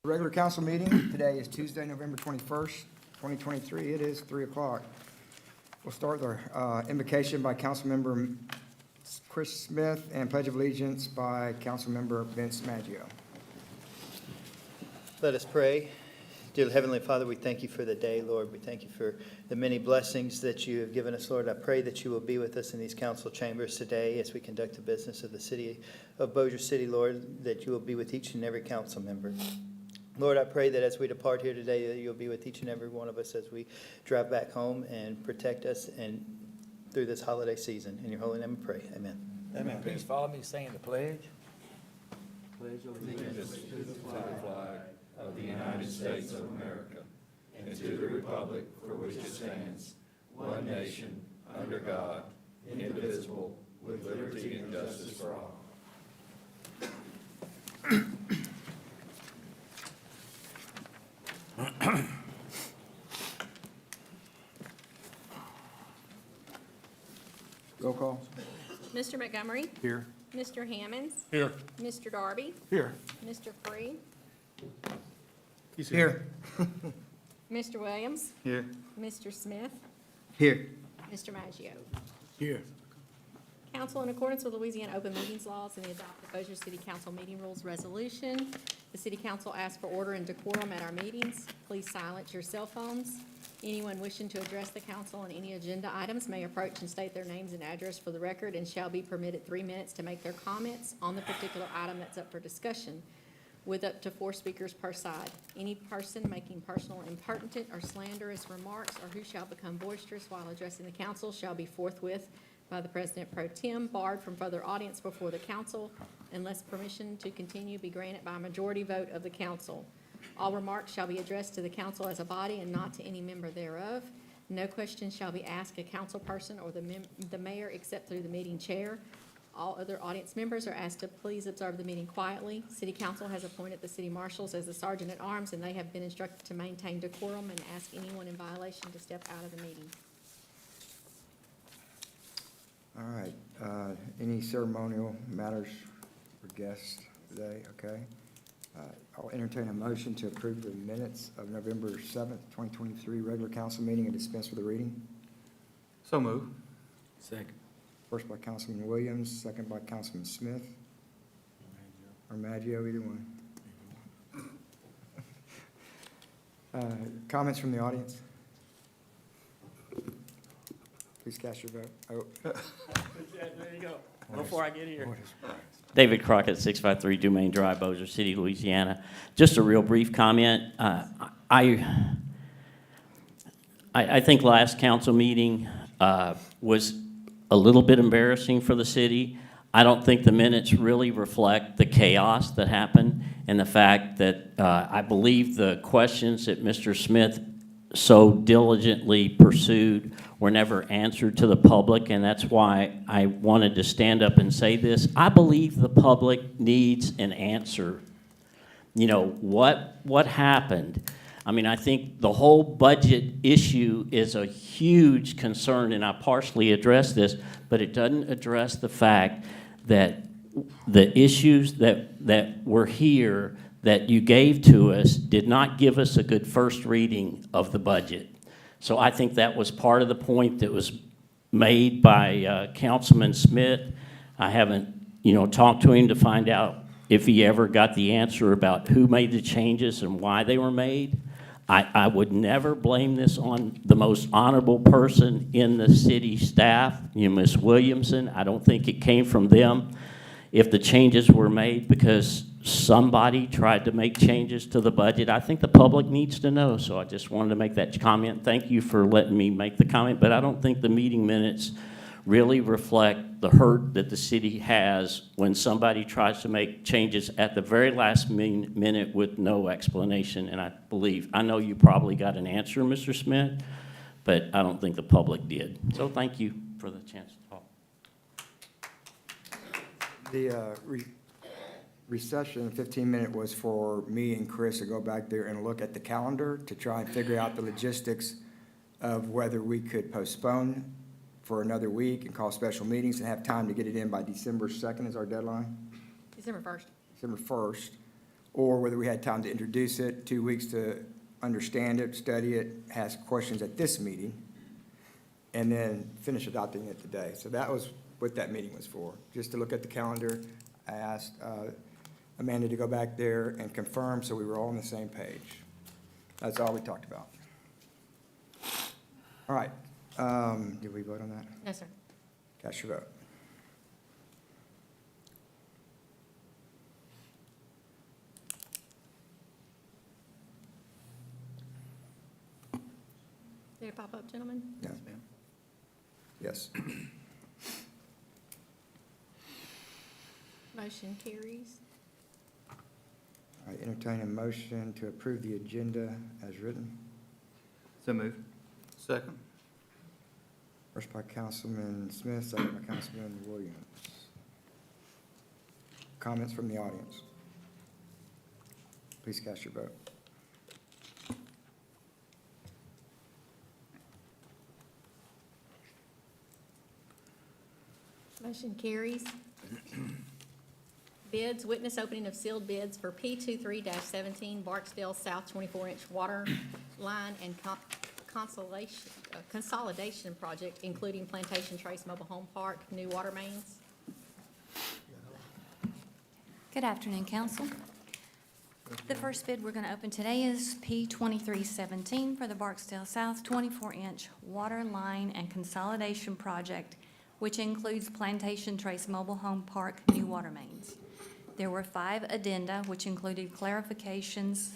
Regular council meeting, today is Tuesday, November 21st, 2023. It is 3 o'clock. We'll start with our invocation by Councilmember Chris Smith and Pledge of Allegiance by Councilmember Vince Maggio. Let us pray. Dear Heavenly Father, we thank you for the day, Lord. We thank you for the many blessings that you have given us, Lord. I pray that you will be with us in these council chambers today as we conduct the business of the city of Bossier City, Lord, that you will be with each and every council member. Lord, I pray that as we depart here today, that you'll be with each and every one of us as we drive back home and protect us and through this holiday season. In your holy name we pray. Amen. Amen. Please follow me saying the pledge. Pledge allegiance to the flag of the United States of America and to the republic for which it stands, one nation, under God, indivisible, with liberty and justice for all. Roll call. Mr. Montgomery? Here. Mr. Hammonds? Here. Mr. Darby? Here. Mr. Free? He's Here. Mr. Williams? Here. Mr. Smith? Here. Mr. Maggio? Here. Council, in accordance with Louisiana Open Meetings Laws and the adopted Bossier City Council Meeting Rules Resolution, the City Council asks for order and decorum at our meetings. Please silence your cell phones. Anyone wishing to address the council on any agenda items may approach and state their names and address for the record and shall be permitted 3 minutes to make their comments on the particular item that's up for discussion, with up to 4 speakers per side. Any person making personal, impertinent, or slanderous remarks or who shall become boisterous while addressing the council shall be forthwith by the President Pro Tem barred from further audience before the council unless permission to continue be granted by a majority vote of the council. All remarks shall be addressed to the council as a body and not to any member thereof. No questions shall be asked a council person or the mayor except through the meeting chair. All other audience members are asked to please observe the meeting quietly. City Council has appointed the city marshals as the sergeant at arms, and they have been instructed to maintain decorum and ask anyone in violation to step out of the meeting. All right. Any ceremonial matters for guests today? Okay. I'll entertain a motion to approve the minutes of November 7th, 2023 regular council meeting and dispense with the reading. So move. Second. First by Councilman Williams, second by Councilman Smith. Or Maggio, either one. Comments from the audience? Please cast your vote. Oh. There you go. Before I get here. David Crockett, 653 Dumaine Drive, Bossier City, Louisiana. Just a real brief comment. I think last council meeting was a little bit embarrassing for the city. I don't think the minutes really reflect the chaos that happened and the fact that I believe the questions that Mr. Smith so diligently pursued were never answered to the public, and that's why I wanted to stand up and say this. I believe the public needs an answer. You know, what happened? I mean, I think the whole budget issue is a huge concern, and I partially addressed this, but it doesn't address the fact that the issues that were here that you gave to us did not give us a good first reading of the budget. So I think that was part of the point that was made by Councilman Smith. I haven't, talked to him to find out if he ever got the answer about who made the changes and why they were made. I would never blame this on the most honorable person in the city staff, Ms. Williamson. I don't think it came from them if the changes were made because somebody tried to make changes to the budget. I think the public needs to know, so I just wanted to make that comment. Thank you for letting me make the comment, but I don't think the meeting minutes really reflect the hurt that the city has when somebody tries to make changes at the very last minute with no explanation. And I know you probably got an answer, Mr. Smith, but I don't think the public did. So thank you for the chance to talk. The recession, 15-minute, was for me and Chris to go back there and look at the calendar to try and figure out the logistics of whether we could postpone for another week and call special meetings and have time to get it in by December 2nd is our deadline. December 1st. December 1st. or whether we had time to introduce it, 2 weeks to understand it, study it, ask questions at this meeting, and then finish adopting it today. So that was what that meeting was for, just to look at the calendar. I asked Amanda to go back there and confirm, so we were all on the same page. That's all we talked about. All right, did we vote on that? No, sir. Cast your vote. Did it pop up, gentlemen? Yeah. Yes. Motion carries. I entertain a motion to approve the agenda as written. So moved. Second. First by Councilman Smith, second by Councilman Williams. Comments from the audience? Please cast your vote. Motion carries. Bids, witness opening of sealed bids for P23-17 Barksdale South 24-inch water line and consolidation project, including Plantation Trace Mobile Home Park, new water mains. Good afternoon, council. The first bid we're going to open today is P2317 for the Barksdale South 24-inch water line and consolidation project, which includes Plantation Trace Mobile Home Park new water mains. There were 5 addenda, which included clarifications,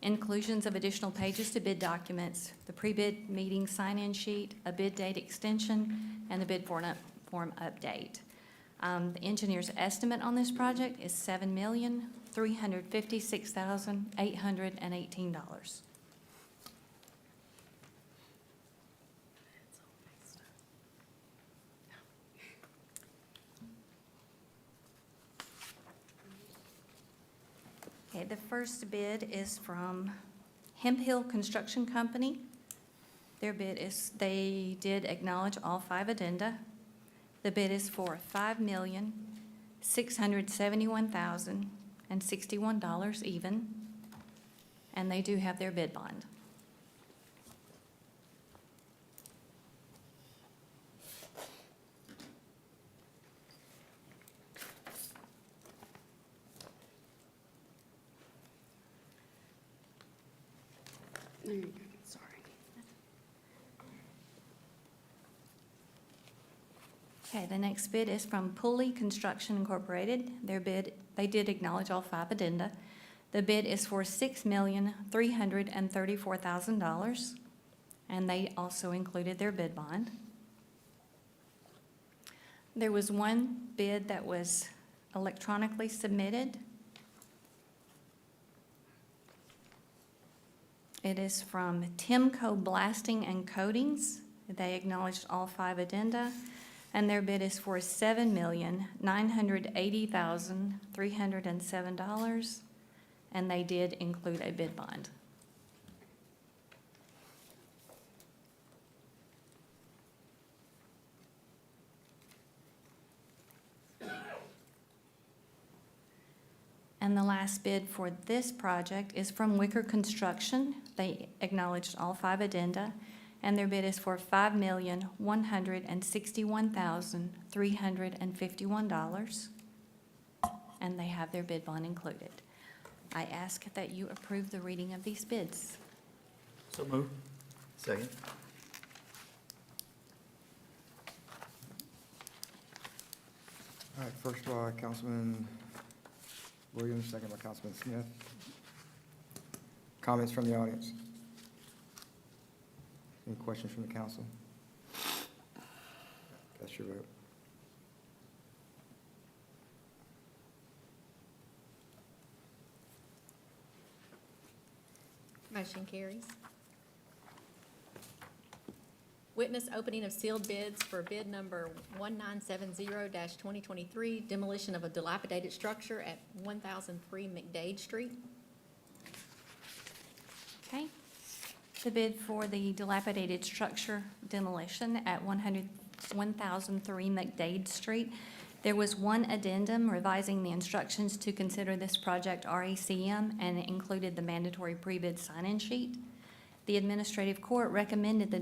inclusions of additional pages to bid documents, the pre-bid meeting sign-in sheet, a bid date extension, and the bid form update. The engineer's estimate on this project is $7,356,818. Okay, the first bid is from Hemp Hill Construction Company. Their bid is, they did acknowledge all 5 addenda. The bid is for $5,671,061 even, and they do have their bid bond. Sorry. Okay, the next bid is from Pulley Construction Incorporated. Their bid, they did acknowledge all 5 addenda. The bid is for $6,334,000, and they also included their bid bond. There was one bid that was electronically submitted. It is from Timco Blasting and Coatings. They acknowledged all 5 addenda, and their bid is for $7,980,307, and they did include a bid bond. And the last bid for this project is from Wicker Construction. They acknowledged all 5 addenda, and their bid is for $5,161,351, and they have their bid bond included. I ask that you approve the reading of these bids. So move. Second. All right, first by Councilman Williams, second by Councilman Smith. Comments from the audience? Any questions from the council? Cast your vote. Motion carries. Witness opening of sealed bids for bid number 1970-2023, demolition of a dilapidated structure at 1003 McDade Street. Okay. The bid for the dilapidated structure demolition at 1003 McDade Street. There was one addendum revising the instructions to consider this project RECM, and it included the mandatory pre-bid sign-in sheet. The administrative court recommended the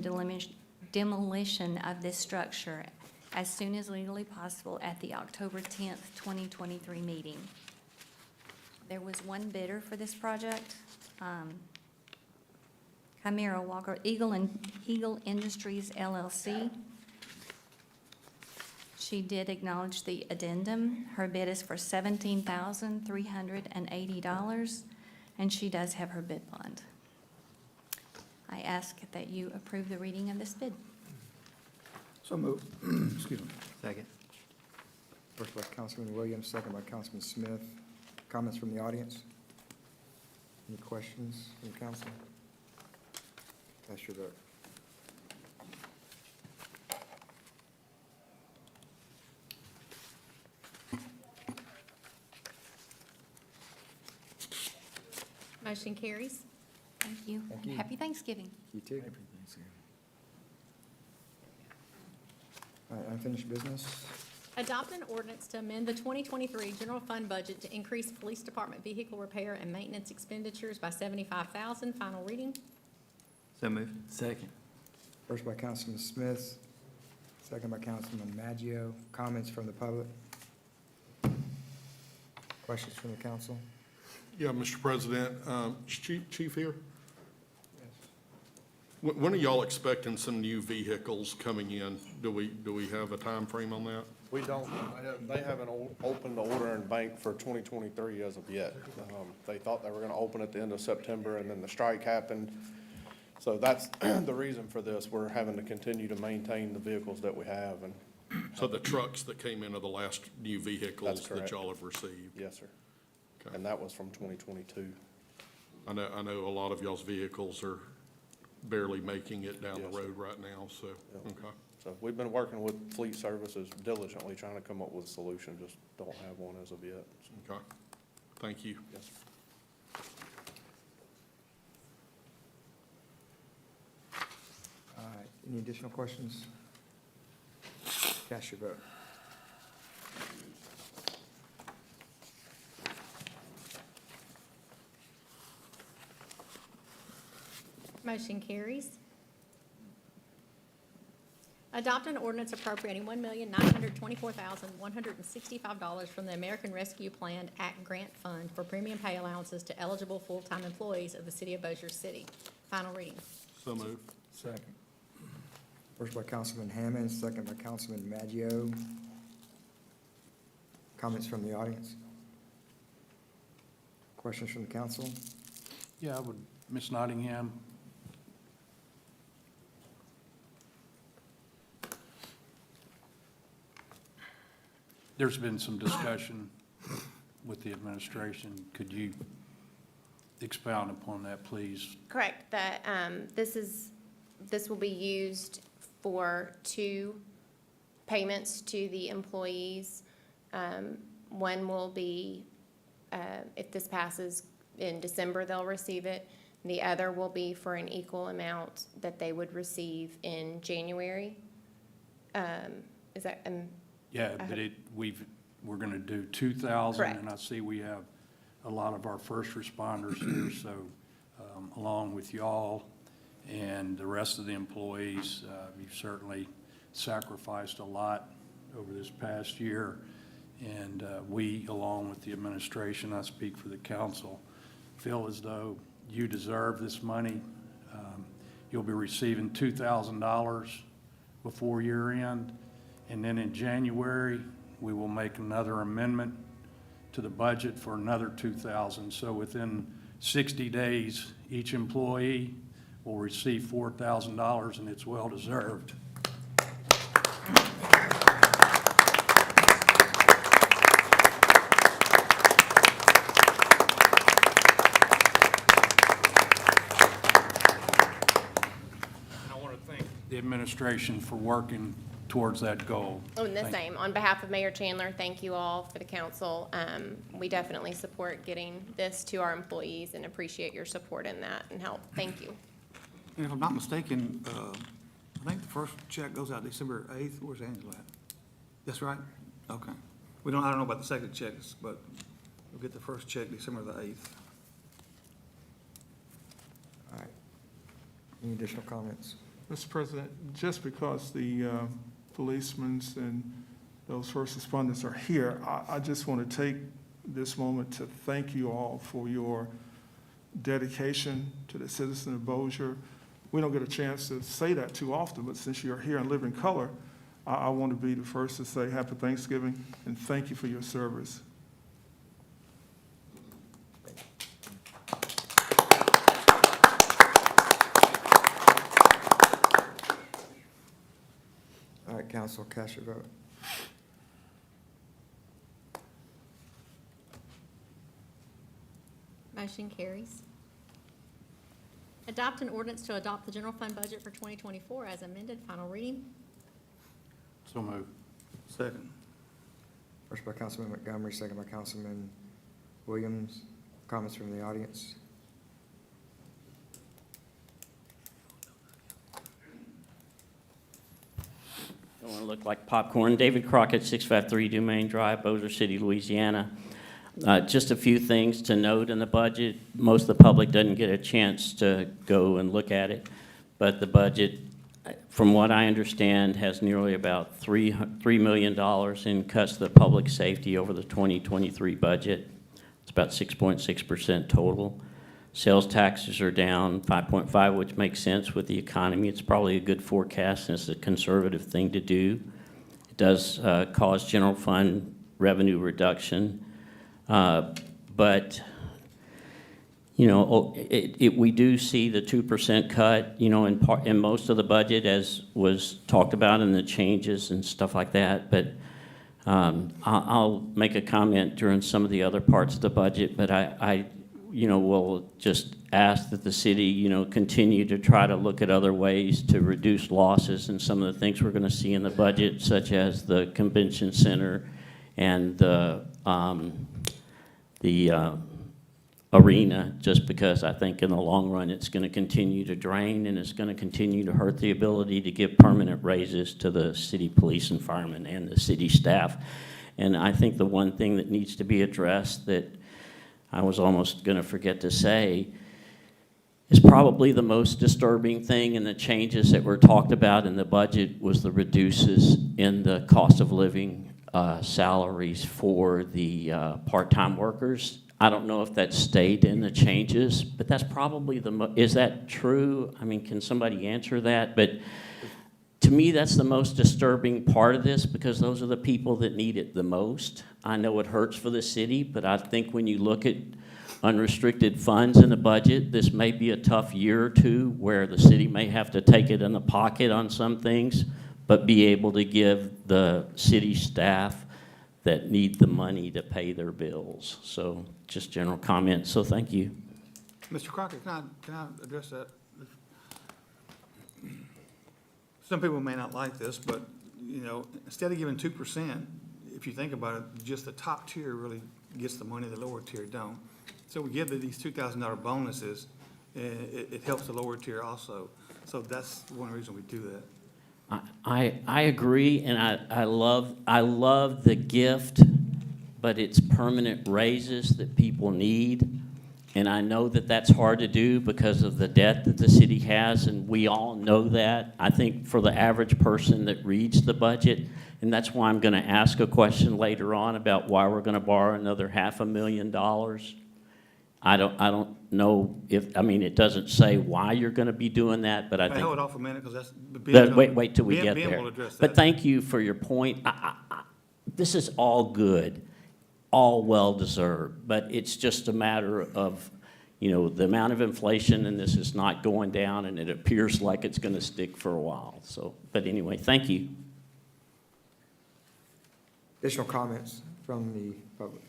demolition of this structure as soon as legally possible at the October 10th, 2023 meeting. There was one bidder for this project, Chimera Walker Eagle Industries LLC. She did acknowledge the addendum. Her bid is for $17,380, and she does have her bid bond. I ask that you approve the reading of this bid. So move. Excuse me. Second. First by Councilman Williams, second by Councilman Smith. Comments from the audience? Any questions from council? Cast your vote. Motion carries. Thank you. Thank you. Happy Thanksgiving. You too. All right, unfinished business. Adopt an ordinance to amend the 2023 general fund budget to increase police department vehicle repair and maintenance expenditures by $75,000. Final reading. So moved. Second. First by Councilman Smith, second by Councilman Maggio. Comments from the public? Questions from the council? Yeah, Mr. President, is Chief here? When are y'all expecting some new vehicles coming in? Do we have a time frame on that? We don't, they haven't opened the order in bank for 2023 as of yet. They thought they were gonna open at the end of September, and then the strike happened. So that's the reason for this. We're having to continue to maintain the vehicles that we have, and So the trucks that came in are the last new vehicles That's that correct. y'all have received? yes, sir. Okay. And that was from 2022. I know a lot of y'all's vehicles are barely making it down Yes, the sir. road right now, so, Yep. okay. So we've been working with Fleet Services diligently, trying to come up with a solution, just don't have one as of yet. Okay. Thank you. Yes, sir. All right, any additional questions? Cast your vote. Motion carries. Adopt an ordinance appropriating $1,924,165 from the American Rescue Plan Act Grant Fund for premium pay allowances to eligible full-time employees of the city of Bossier City. Final reading. So moved. Second. First by Councilman Hammond, second by Councilman Maggio. Comments from the audience? Questions from the council? Yeah, I would, Ms. Nottingham. There's been some discussion with the administration. Could you expound upon that, please? Correct, that, this will be used for 2 payments to the employees. One will be, if this passes in December, they'll receive it. The other will be for an equal amount that they would receive in January. Is that, Yeah, I but hope- we're gonna do 2,000. Correct. And I see we have a lot of our first responders here, so, along with y'all and the rest of the employees, you've certainly sacrificed a lot over this past year. And, we, along with the administration, I speak for the council, feel as though you deserve this money. You'll be receiving $2,000 before year end. And then in January, we will make another amendment to the budget for another 2,000. So within 60 days, each employee will receive $4,000, and it's well-deserved. And I want to thank the administration for working towards that goal. oh, and the Thank you. same, on behalf of Mayor Chandler, thank you all for the council. We definitely support getting this to our employees and appreciate your support in that and help. Thank you. And if I'm not mistaken, I think the first check goes out December 8th. Where's Angela at? That's right? Okay. I don't know about the second checks, but we'll get the first check December the 8th. All right. Any additional comments? Mr. President, just because the policemen and those first responders are here, I just want to take this moment to thank you all for your dedication to the citizen of Bossier. We don't get a chance to say that too often, but since you're here and live in color, I want to be the first to say Happy Thanksgiving and thank you for your service. All right, council, cast your vote. Motion carries. Adopt an ordinance to adopt the general fund budget for 2024 as amended. Final reading. So moved. Second. First by Councilman Montgomery, second by Councilman Williams. Comments from the audience? Don't want to look like popcorn. David Crockett, 653 Dumaine Drive, Bossier City, Louisiana. Just a few things to note in the budget. Most of the public doesn't get a chance to go and look at it, but the budget, from what I understand, has nearly about $3 million in cuts to the public safety over the 2023 budget. It's about 6.6% total. Sales taxes are down 5.5, which makes sense with the economy. It's probably a good forecast, and it's a conservative thing to do. It does cause general fund revenue reduction. But, you know, we do see the 2% cut, you know, in most of the budget, as was talked about in the changes and stuff like that. But I'll make a comment during some of the other parts of the budget, but I you know, will just ask that the city, you know, continue to try to look at other ways to reduce losses, and some of the things we're going to see in the budget, such as the convention center and the arena, just because I think in the long run it's going to continue to drain, and it's going to continue to hurt the ability to give permanent raises to the city police and firemen and the city staff. And I think the one thing that needs to be addressed that I was almost going to forget to say is probably the most disturbing thing in the changes that were talked about in the budget was the reduces in the cost of living salaries for the part-time workers. I don't know if that stayed in the changes, but that's probably is that true? I mean, can somebody answer that? But to me, that's the most disturbing part of this, because those are the people that need it the most. I know it hurts for the city, but I think when you look at unrestricted funds in the budget, this may be a tough year or two where the city may have to take it in the pocket on some things, but be able to give the city staff that need the money to pay their bills. So just general comments, so thank you. Mr. Crockett, can I address that? Some people may not like this, but, you know, instead of giving 2%, if you think about it, just the top tier really gets the money, the lower tier don't. So we give these $2,000 bonuses, it helps the lower tier also. So that's one reason we do that. I agree, and I love the gift, but it's permanent raises that people need. And I know that that's hard to do because of the debt that the city has, and we all know that. I think for the average person that reads the budget, and that's why I'm going to ask a question later on about why we're going to borrow another $500,000. I don't know if, I mean, it doesn't say why you're going to be doing that, but I think. Hold off a minute, because that's. Wait till we get there. Will address that. But thank you for your point. This is all good, all well-deserved, but it's just a matter of, you know, the amount of inflation, and this is not going down, and it appears like it's going to stick for a while. So, but anyway, thank you. Additional comments from the public?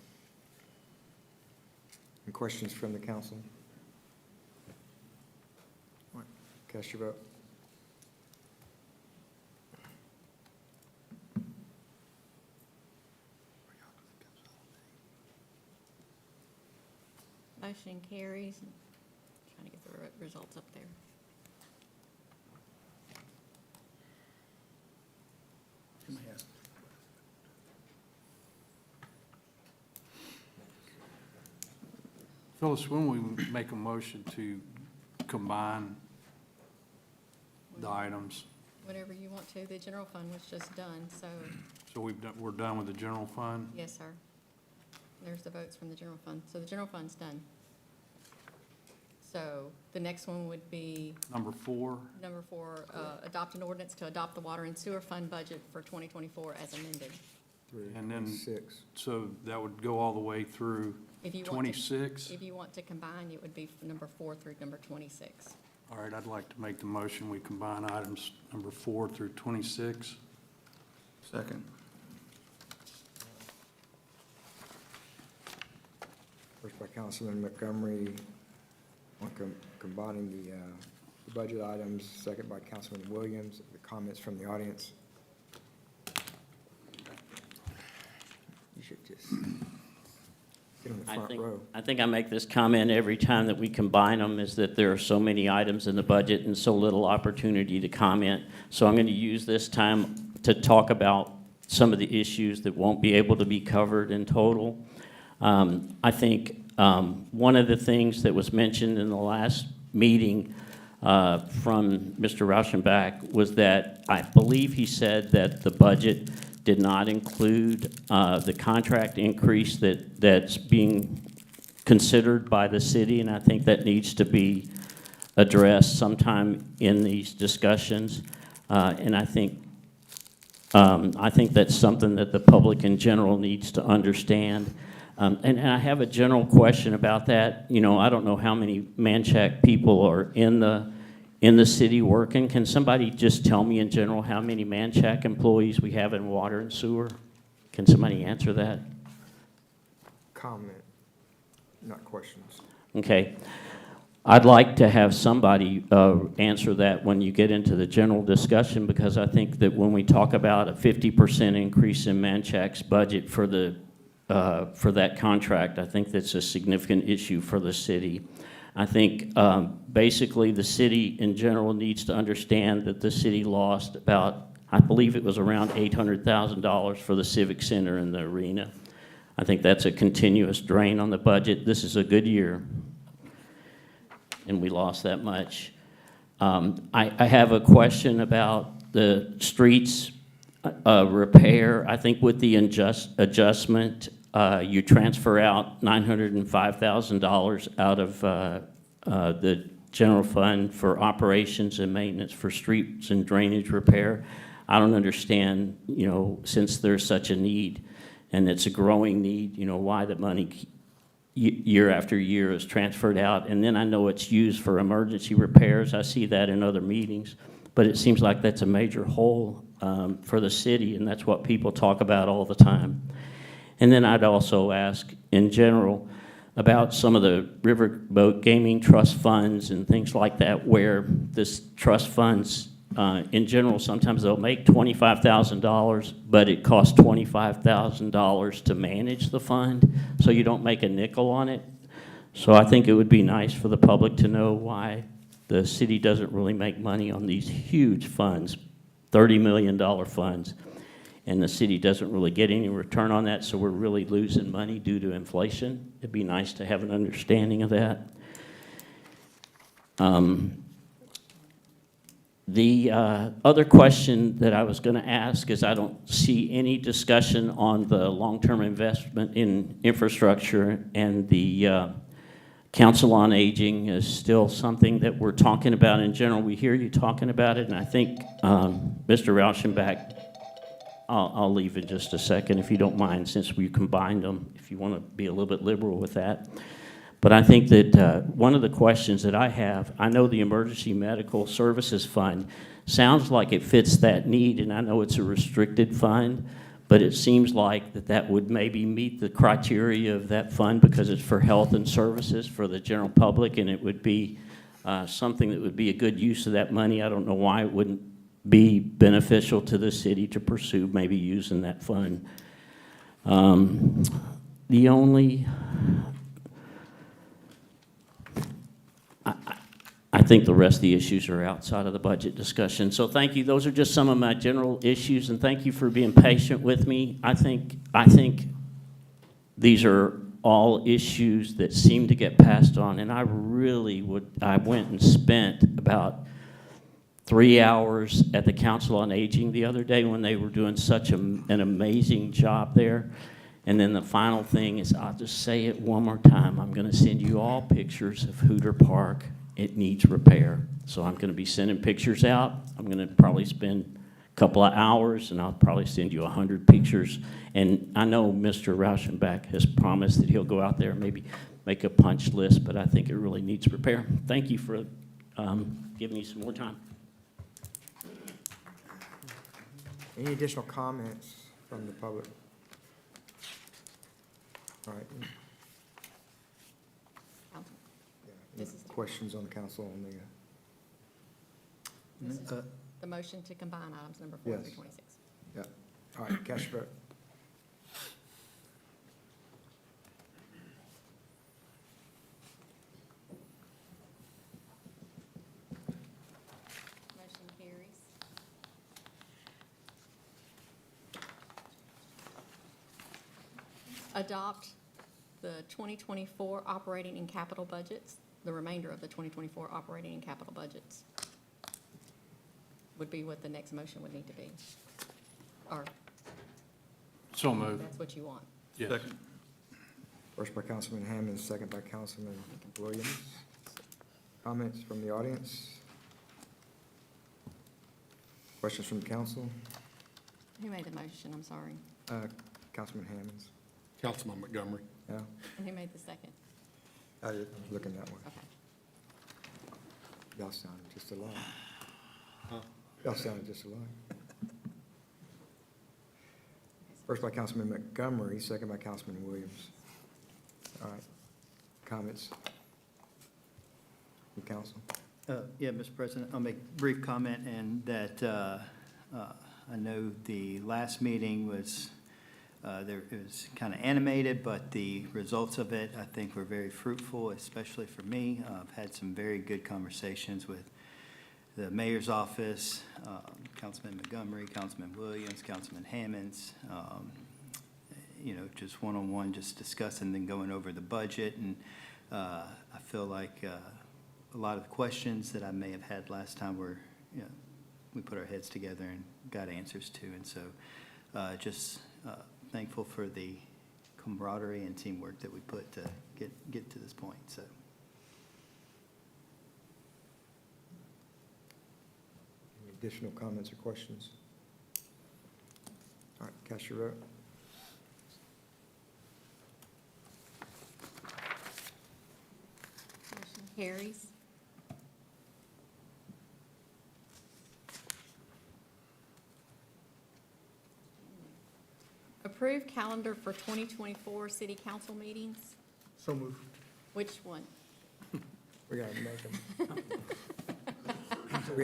And questions from the council? Cast your vote. Motion carries. Trying to get the results up there. Phyllis, when we make a motion to combine the items, Whatever you want to. The general fund was just done, so, so we're done with the general fund? yes, sir. There's the votes from the general fund. So the general fund's done. So the next one would be Number 4, number 4, adopt an ordinance to adopt the water and sewer fund budget for 2024 as amended. and then, 6. so that would go all the way through If you want to- 26? If you want to combine, it would be number 4 through number 26. All right, I'd like to make the motion, we combine items number 4 through 26. Second. First by Councilman Montgomery on combining the budget items, second by Councilman Williams. The comments from the audience. You should just get on the front row. I think I make this comment every time that we combine them, is that there are so many items in the budget and so little opportunity to comment. So I'm going to use this time to talk about some of the issues that won't be able to be covered in total. I think one of the things that was mentioned in the last meeting from Mr. Rauschenbach was that I believe he said that the budget did not include the contract increase that's being considered by the city, and I think that needs to be addressed sometime in these discussions. And I think that's something that the public in general needs to understand. And I have a general question about that. You know, I don't know how many Manchac people are in the city working. Can somebody just tell me in general how many Manchac employees we have in water and sewer? Can somebody answer that? Comment, not questions. Okay. I'd like to have somebody answer that when you get into the general discussion, because I think that when we talk about a 50% increase in Manchac's budget for that contract, I think that's a significant issue for the city. I think basically the city in general needs to understand that the city lost about, I believe it was around $800,000 for the Civic Center and the arena. I think that's a continuous drain on the budget. This is a good year, and we lost that much. I have a question about the streets repair. I think with the adjustment, you transfer out $905,000 out of the general fund for operations and maintenance for streets and drainage repair. I don't understand, you know, since there's such a need, and it's a growing need, you know, why the money year after year is transferred out. And then I know it's used for emergency repairs. I see that in other meetings, but it seems like that's a major hole for the city, and that's what people talk about all the time. And then I'd also ask, in general, about some of the riverboat gaming trust funds and things like that, where this trust funds, in general, sometimes they'll make $25,000, but it costs $25,000 to manage the fund, so you don't make a nickel on it. So I think it would be nice for the public to know why the city doesn't really make money on these huge funds, $30 million funds, and the city doesn't really get any return on that, so we're really losing money due to inflation. It'd be nice to have an understanding of that. The other question that I was going to ask is, I don't see any discussion on the long-term investment in infrastructure, and the Council on Aging is still something that we're talking about in general. We hear you talking about it, and I think Mr. Rauschenbach, I'll leave in just a second if you don't mind, since we combined them, if you want to be a little bit liberal with that. But I think that one of the questions that I have, I know the Emergency Medical Services Fund sounds like it fits that need, and I know it's a restricted fund, but it seems like that would maybe meet the criteria of that fund because it's for health and services for the general public, and it would be something that would be a good use of that money. I don't know why it wouldn't be beneficial to the city to pursue maybe using that fund. The only, I think the rest of the issues are outside of the budget discussion. So thank you. Those are just some of my general issues, and thank you for being patient with me. I think these are all issues that seem to get passed on, and I went and spent about 3 hours at the Council on Aging the other day when they were doing such an amazing job there. And then the final thing is, I'll just say it one more time, I'm gonna send you all pictures of Hooter Park. It needs repair. So I'm gonna be sending pictures out. I'm gonna probably spend a couple of hours, and I'll probably send you 100 pictures. And I know Mr. Rauschenbach has promised that he'll go out there and maybe make a punch list, but I think it really needs repair. Thank you for giving me some more time. Any additional comments from the public? All right. Council. Yeah. This is- Questions on the council on the, This is the motion to combine items number 4 Yes. through 26. yeah. All right, cast your vote. Motion carries. Adopt the 2024 operating and capital budgets, the remainder of the 2024 operating and capital budgets would be what the next motion would need to be. Or So moved. that's what you want. Yes. Second. First by Councilman Hammond, second by Councilman Williams. Comments from the audience? Questions from the council? Who made the motion? I'm sorry. Councilman Hammonds. Councilman Montgomery. Yeah, And who made the second? I was looking that way. Okay. Y'all sounded just alike. Y'all sounded just alike. First by Councilman Montgomery, second by Councilman Williams. All right. Comments from council? Yeah, Mr. President, I'll make a brief comment, and that I know the last meeting was, it was kind of animated, but the results of it, I think, were very fruitful, especially for me. I've had some very good conversations with the mayor's office, Councilman Montgomery, Councilman Williams, Councilman Hammonds, just one-on-one, just discussing and going over the budget. And I feel like a lot of the questions that I may have had last time were, we put our heads together and got answers to. And so just thankful for the camaraderie and teamwork that we put to get to this point, so. Any additional comments or questions? All right, cast your vote. Motion carries. Approve calendar for 2024 city council meetings. So moved. Which one? We gotta make them. So we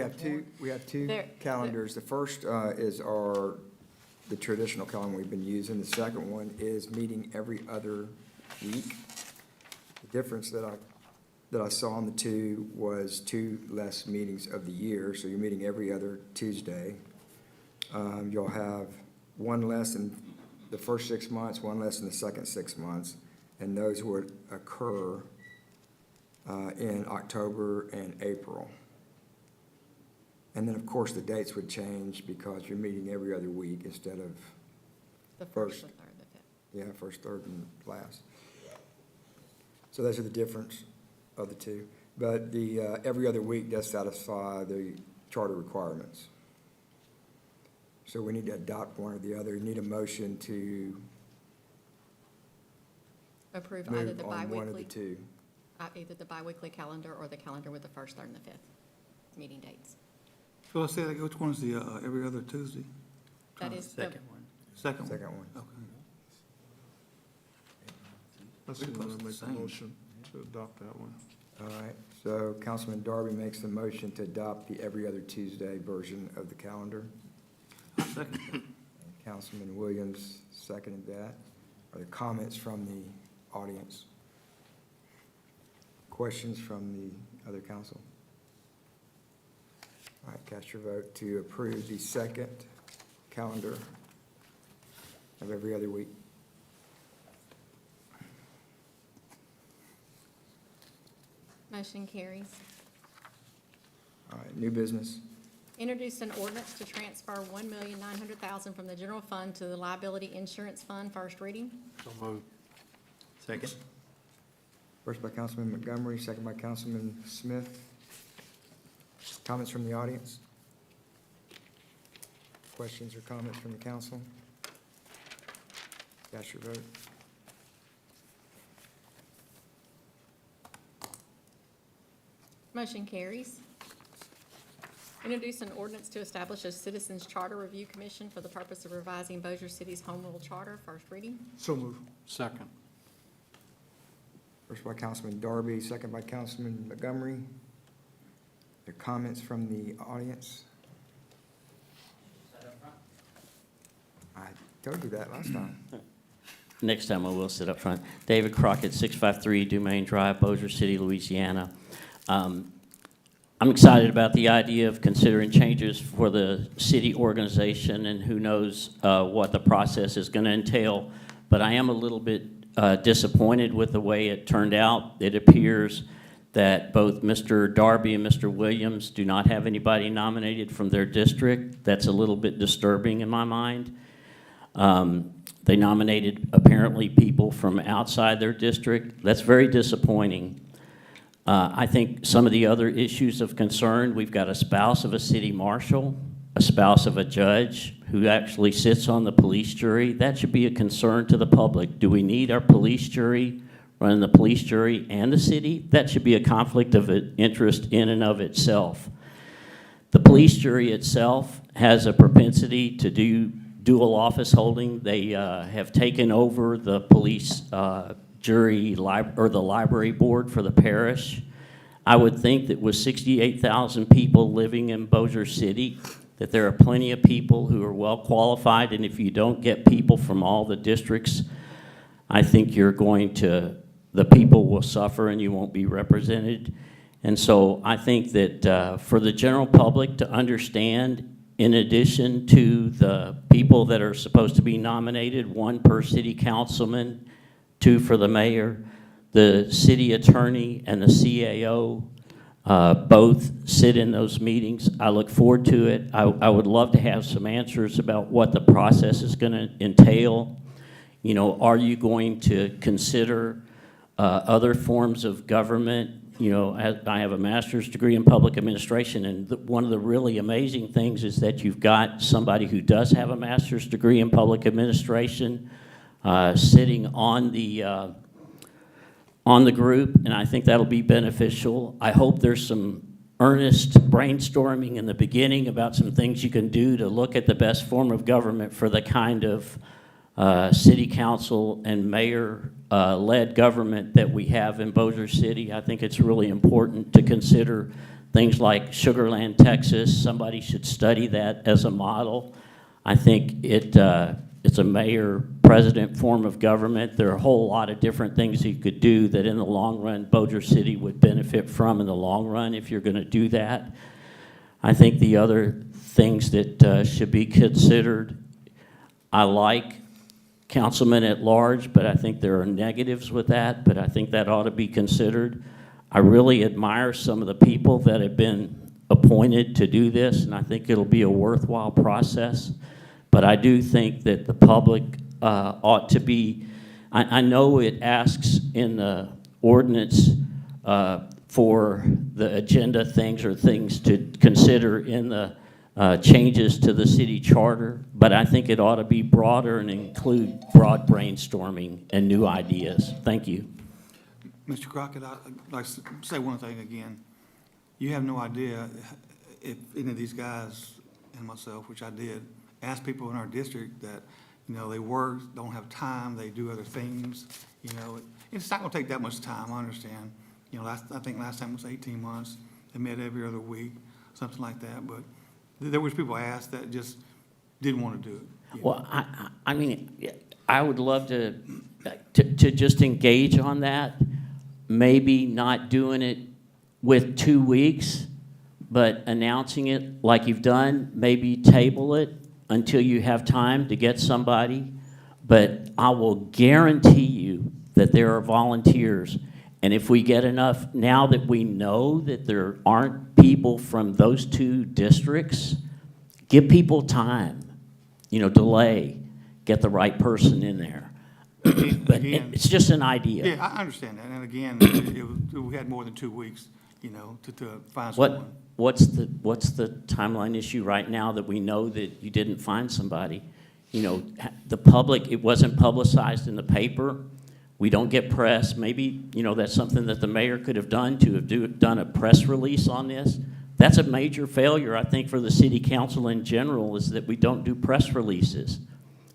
have two There- calendars. The first is the traditional calendar we've been using. The second one is meeting every other week. The difference that I saw on the two was 2 less meetings of the year, so you're meeting every other Tuesday. You'll have 1 less in the first 6 months, 1 less in the second 6 months, and those would occur in October and April. And then, of course, the dates would change because you're meeting every other week instead of, The first, First. the third, the fifth. yeah, first, third, and last. So those are the difference of the two. But the every other week does satisfy the charter requirements. So we need to adopt one or the other. You need a motion to Approve either move the on one of the biweekly, two. either the biweekly calendar or the calendar with the first, third, and the fifth meeting dates. So let's say, which one's the every other Tuesday? That is the, Second one. Second one? Second one. Okay. Let's Pretty close to make the a same. motion to adopt that one. All right, so Councilman Darby makes the motion to adopt the every other Tuesday version of the calendar. I'll second. Councilman Williams seconded that. Are there comments from the audience? Questions from the other council? All right, cast your vote to approve the second calendar of every other week. Motion carries. All right, new business. Introduce an ordinance to transfer $1,900,000 from the general fund to the liability insurance fund, first reading. So moved. Second. First by Councilman Montgomery, second by Councilman Smith. Comments from the audience? Questions or comments from the council? Cast your vote. Motion carries. Introduce an ordinance to establish a Citizens Charter Review Commission for the purpose of revising Bossier City's Home Rule Charter, first reading. So move. Second. First by Councilman Darby, second by Councilman Montgomery. The comments from the audience? I told you that last time. Next time I will sit up front. David Crockett, 653 Dumaine Drive, Bossier City, Louisiana. I'm excited about the idea of considering changes for the city organization, and who knows what the process is going to entail. But I am a little bit disappointed with the way it turned out. It appears that both Mr. Darby and Mr. Williams do not have anybody nominated from their district. That's a little bit disturbing in my mind. They nominated apparently people from outside their district. That's very disappointing. I think some of the other issues of concern, we've got a spouse of a city marshal, a spouse of a judge who actually sits on the police jury. That should be a concern to the public. Do we need our police jury running the police jury and the city? That should be a conflict of interest in and of itself. The police jury itself has a propensity to do dual office holding. They have taken over the police jury or the library board for the parish. I would think that with 68,000 people living in Bossier City, that there are plenty of people who are well qualified, and if you don't get people from all the districts, I think the people will suffer and you won't be represented. And so I think that for the general public to understand, in addition to the people that are supposed to be nominated, 1 per city councilman, 2 for the mayor, the city attorney and the CAO both sit in those meetings. I look forward to it. I would love to have some answers about what the process is going to entail. You know, are you going to consider other forms of government? You know, I have a master's degree in public administration, and one of the really amazing things is that you've got somebody who does have a master's degree in public administration sitting on the group, and I think that'll be beneficial. I hope there's some earnest brainstorming in the beginning about some things you can do to look at the best form of government for the kind of city council and mayor led government that we have in Bossier City. I think it's really important to consider things like Sugar Land, Texas. Somebody should study that as a model. I think it's a mayor-president form of government. There are a whole lot of different things you could do that in the long run, Bossier City would benefit from in the long run if you're going to do that. I think the other things that should be considered, I like councilmen at large, but I think there are negatives with that, but I think that ought to be considered. I really admire some of the people that have been appointed to do this, and I think it'll be a worthwhile process. But I do think that the public ought to be, I know it asks in the ordinance for the agenda things or things to consider in the changes to the city charter, but I think it ought to be broader and include broad brainstorming and new ideas. Thank you. Mr. Crockett, I'd like to say one thing again. You have no idea if any of these guys and myself, which I did, ask people in our district that, you know, they work, don't have time, they do other things, you know. It's not gonna take that much time, I understand. You know, I think last time was 18 months. They met every other week, something like that, but there was people I asked that just didn't want to do it. You know. Well, I mean, I would love to just engage on that, maybe not doing it with 2 weeks, but announcing it like you've done, maybe table it until you have time to get somebody. But I will guarantee you that there are volunteers, And if we get enough, now that we know that there aren't people from those two districts, give people time, delay, get the right person in there. But Again, it's just an idea. yeah, I understand that, and again, we had more than 2 weeks, to find someone. What's the timeline issue right now that we know that you didn't find somebody? The public, it wasn't publicized in the paper. We don't get press. Maybe, that's something that the mayor could have done to have done a press release on this. That's a major failure, I think, for the city council in general, is that we don't do press releases.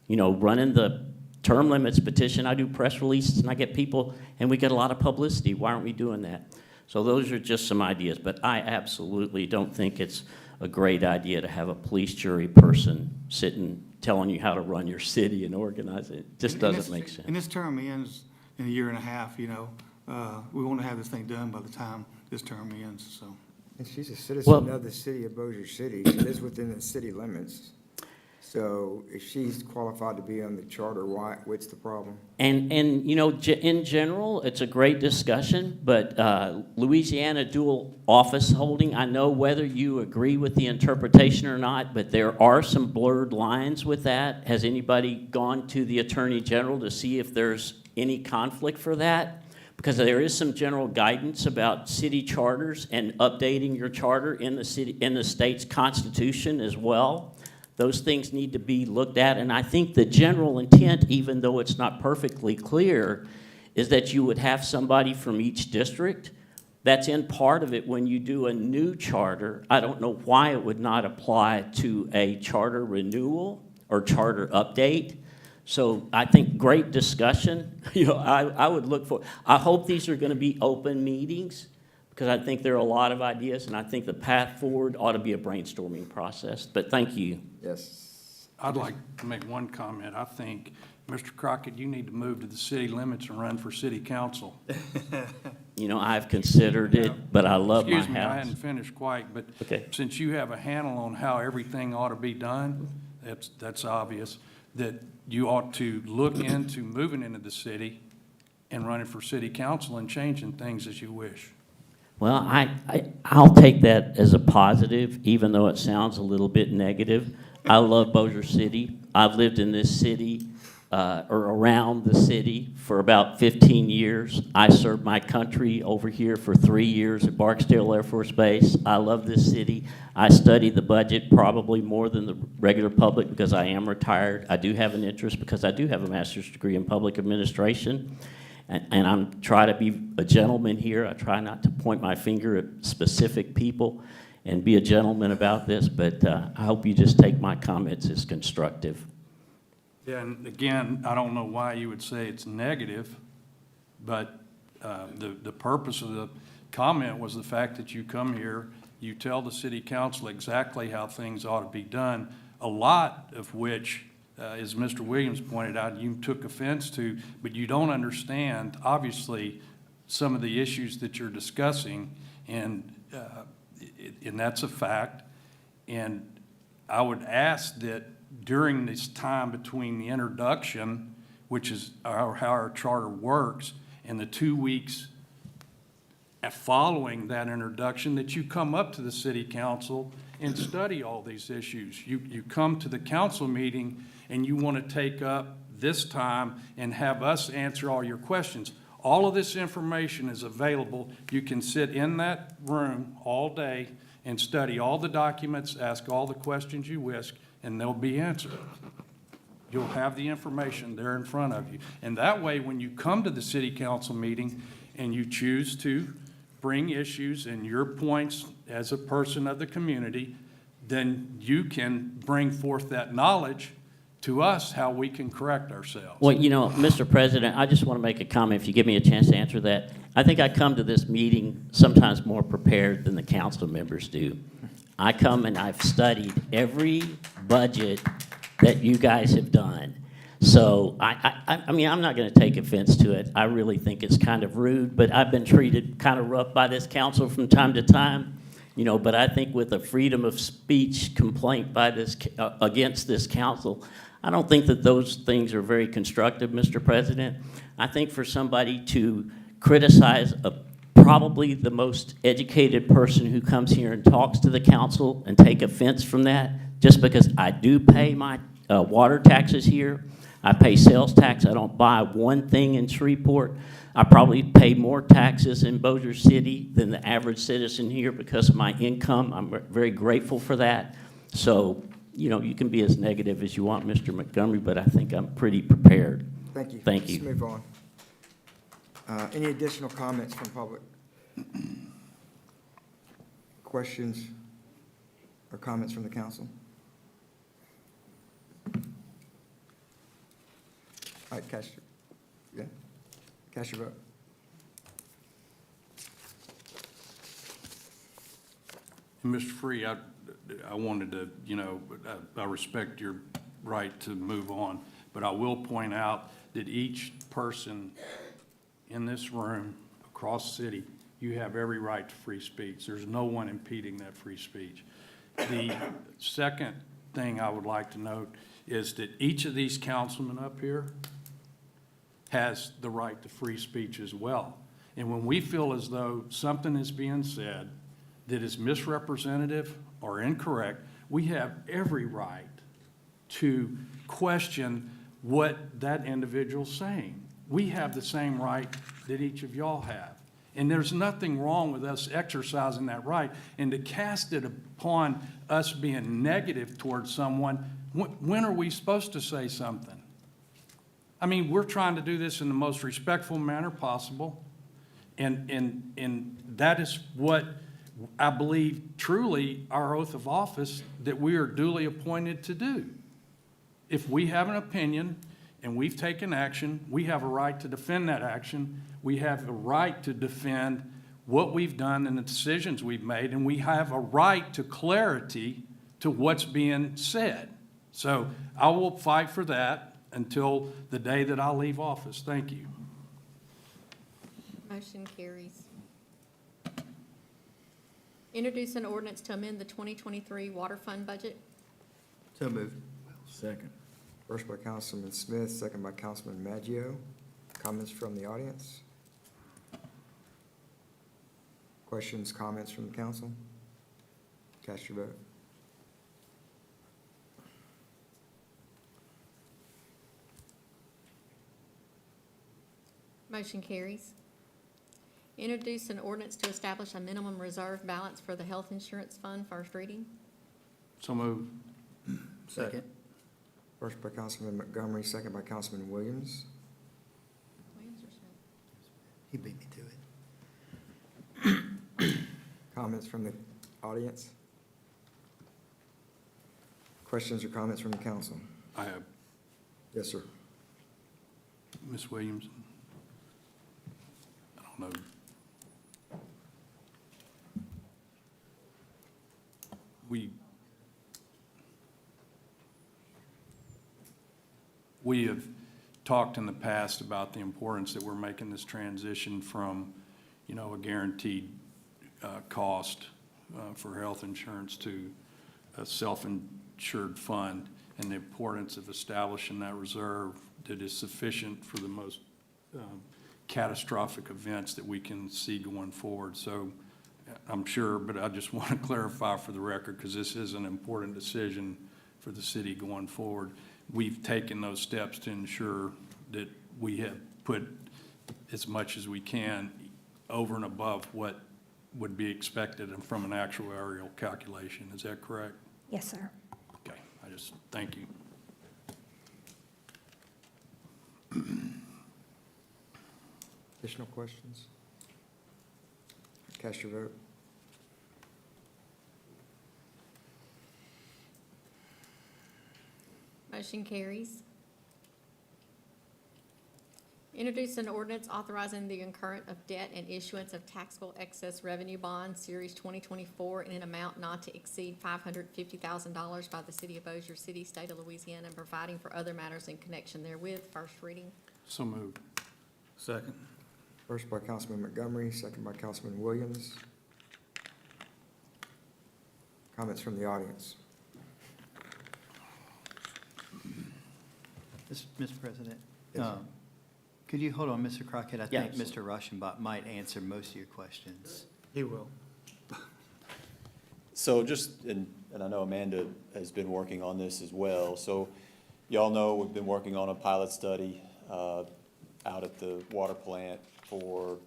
Running the term limits petition, I do press releases and I get people, and we get a lot of publicity. Why aren't we doing that? So those are just some ideas, but I absolutely don't think it's a great idea to have a police jury person sitting telling you how to run your city and organize it. It just doesn't make sense. And this term ends in a year and a half, we want to have this thing done by the time this term ends, so. And she's a citizen of the city of Bossier City. She lives within the city limits. So if she's qualified to be on the charter, what's the problem? And in general, it's a great discussion, but Louisiana dual office holding, I know whether you agree with the interpretation or not, but there are some blurred lines with that. Has anybody gone to the Attorney General to see if there's any conflict for that? Because there is some general guidance about city charters and updating your charter in the state's constitution as well. Those things need to be looked at, and I think the general intent, even though it's not perfectly clear, is that you would have somebody from each district. That's in part of it when you do a new charter. I don't know why it would not apply to a charter renewal or charter update. So I think great discussion. I would look for, I hope these are going to be open meetings, because I think there are a lot of ideas, and I think the path forward ought to be a brainstorming process. But thank you. Yes. I'd like to make one comment. I think, Mr. Crockett, you need to move to the city limits and run for city council. I've considered it, but I love my Excuse me, I house. hadn't finished quite, but Okay. since you have a handle on how everything ought to be done, that's obvious, that you ought to look into moving into the city and running for city council and changing things as you wish. Well, I'll take that as a positive, even though it sounds a little bit negative. I love Bossier City. I've lived in this city or around the city for about 15 years. I served my country over here for 3 years at Barksdale Air Force Base. I love this city. I study the budget probably more than the regular public because I am retired. I do have an interest because I do have a master's degree in public administration. And I'm trying to be a gentleman here. I try not to point my finger at specific people and be a gentleman about this, but I hope you just take my comments as constructive. Yeah, and again, I don't know why you would say it's negative, but the purpose of the comment was the fact that you come here, you tell the city council exactly how things ought to be done, a lot of which, as Mr. Williams pointed out, you took offense to, but you don't understand, obviously, some of the issues that you're discussing, and that's a fact. And I would ask that during this time between the introduction, which is how our charter works, and the 2 weeks following that introduction, that you come up to the city council and study all these issues. You come to the council meeting and you want to take up this time and have us answer all your questions. All of this information is available. You can sit in that room all day and study all the documents, ask all the questions you wish, and they'll be answered. You'll have the information there in front of you. And that way, when you come to the city council meeting and you choose to bring issues and your points as a person of the community, then you can bring forth that knowledge to us how we can correct ourselves. Well, Mr. President, I just want to make a comment, if you give me a chance to answer that. I think I come to this meeting sometimes more prepared than the council members do. I come and I've studied every budget that you guys have done. So, I mean, I'm not going to take offense to it. I really think it's kind of rude, but I've been treated kind of rough by this council from time to time. But I think with a freedom of speech complaint by this against this council, I don't think that those things are very constructive, Mr. President. I think for somebody to criticize probably the most educated person who comes here and talks to the council and take offense from that, just because I do pay my water taxes here. I pay sales tax. I don't buy one thing in Shreveport. I probably pay more taxes in Bossier City than the average citizen here because of my income. I'm very grateful for that. So, you know, you can be as negative as you want, Mr. Montgomery, but I think I'm pretty prepared. Thank you. Thank you. Let's move on. Any additional comments from public? Questions or comments from the council? All right, cast your vote. And Mr. Free, I wanted to, you know, I respect your right to move on, but I will point out that each person in this room, across the city, you have every right to free speech. There's no one impeding that free speech. The second thing I would like to note is that each of these councilmen up here has the right to free speech as well. And when we feel as though something is being said that is misrepresentative or incorrect, we have every right to question what that individual's saying. We have the same right that each of y'all have. And there's nothing wrong with us exercising that right. And to cast it upon us being negative towards someone, when are we supposed to say something? I mean, we're trying to do this in the most respectful manner possible. And that is what I believe truly our oath of office that we are duly appointed to do. If we have an opinion and we've taken action, we have a right to defend that action. We have a right to defend what we've done and the decisions we've made, and we have a right to clarity to what's being said. So I will fight for that until the day that I leave office. Thank you. Motion carries. Introduce an ordinance to amend the 2023 water fund budget. So moved. Second. First by Councilman Smith, second by Councilman Maggio. Comments from the audience? Questions, comments from the council? Cast your vote. Motion carries. Introduce an ordinance to establish a minimum reserve balance for the health insurance fund, first reading. So moved. Second. First by Councilman Montgomery, second by Councilman Williams. Williams or Smith? He beat me to it. Comments from the audience? Questions or comments from the council? I have Yes, sir. Ms. Williams. I don't know. We have talked in the past about the importance that we're making this transition from, you know, a guaranteed cost for health insurance to a self-insured fund, and the importance of establishing that reserve that is sufficient for the most catastrophic events that we can see going forward. So I'm sure, but I just want to clarify for the record, because this is an important decision for the city going forward. We've taken those steps to ensure that we have put as much as we can over and above what would be expected from an actuarial calculation. Is that correct? Yes, sir. Okay, I just, thank you. Additional questions? Cast your vote. Motion carries. Introduce an ordinance authorizing the incurrence of debt and issuance of taxable excess revenue bonds, Series 2024, in an amount not to exceed $550,000 by the city of Bossier City, state of Louisiana, and providing for other matters in connection therewith. First reading. So moved. Second. First by Councilman Montgomery, second by Councilman Williams. Comments from the audience? Mr. President, Yes, sir. Could you hold on, Mr. Crockett? I Yeah, think Mr. Rauschenbach might answer most of your questions. He will. So just, and I know Amanda has been working on this as well. So y'all know we've been working on a pilot study out at the water plant for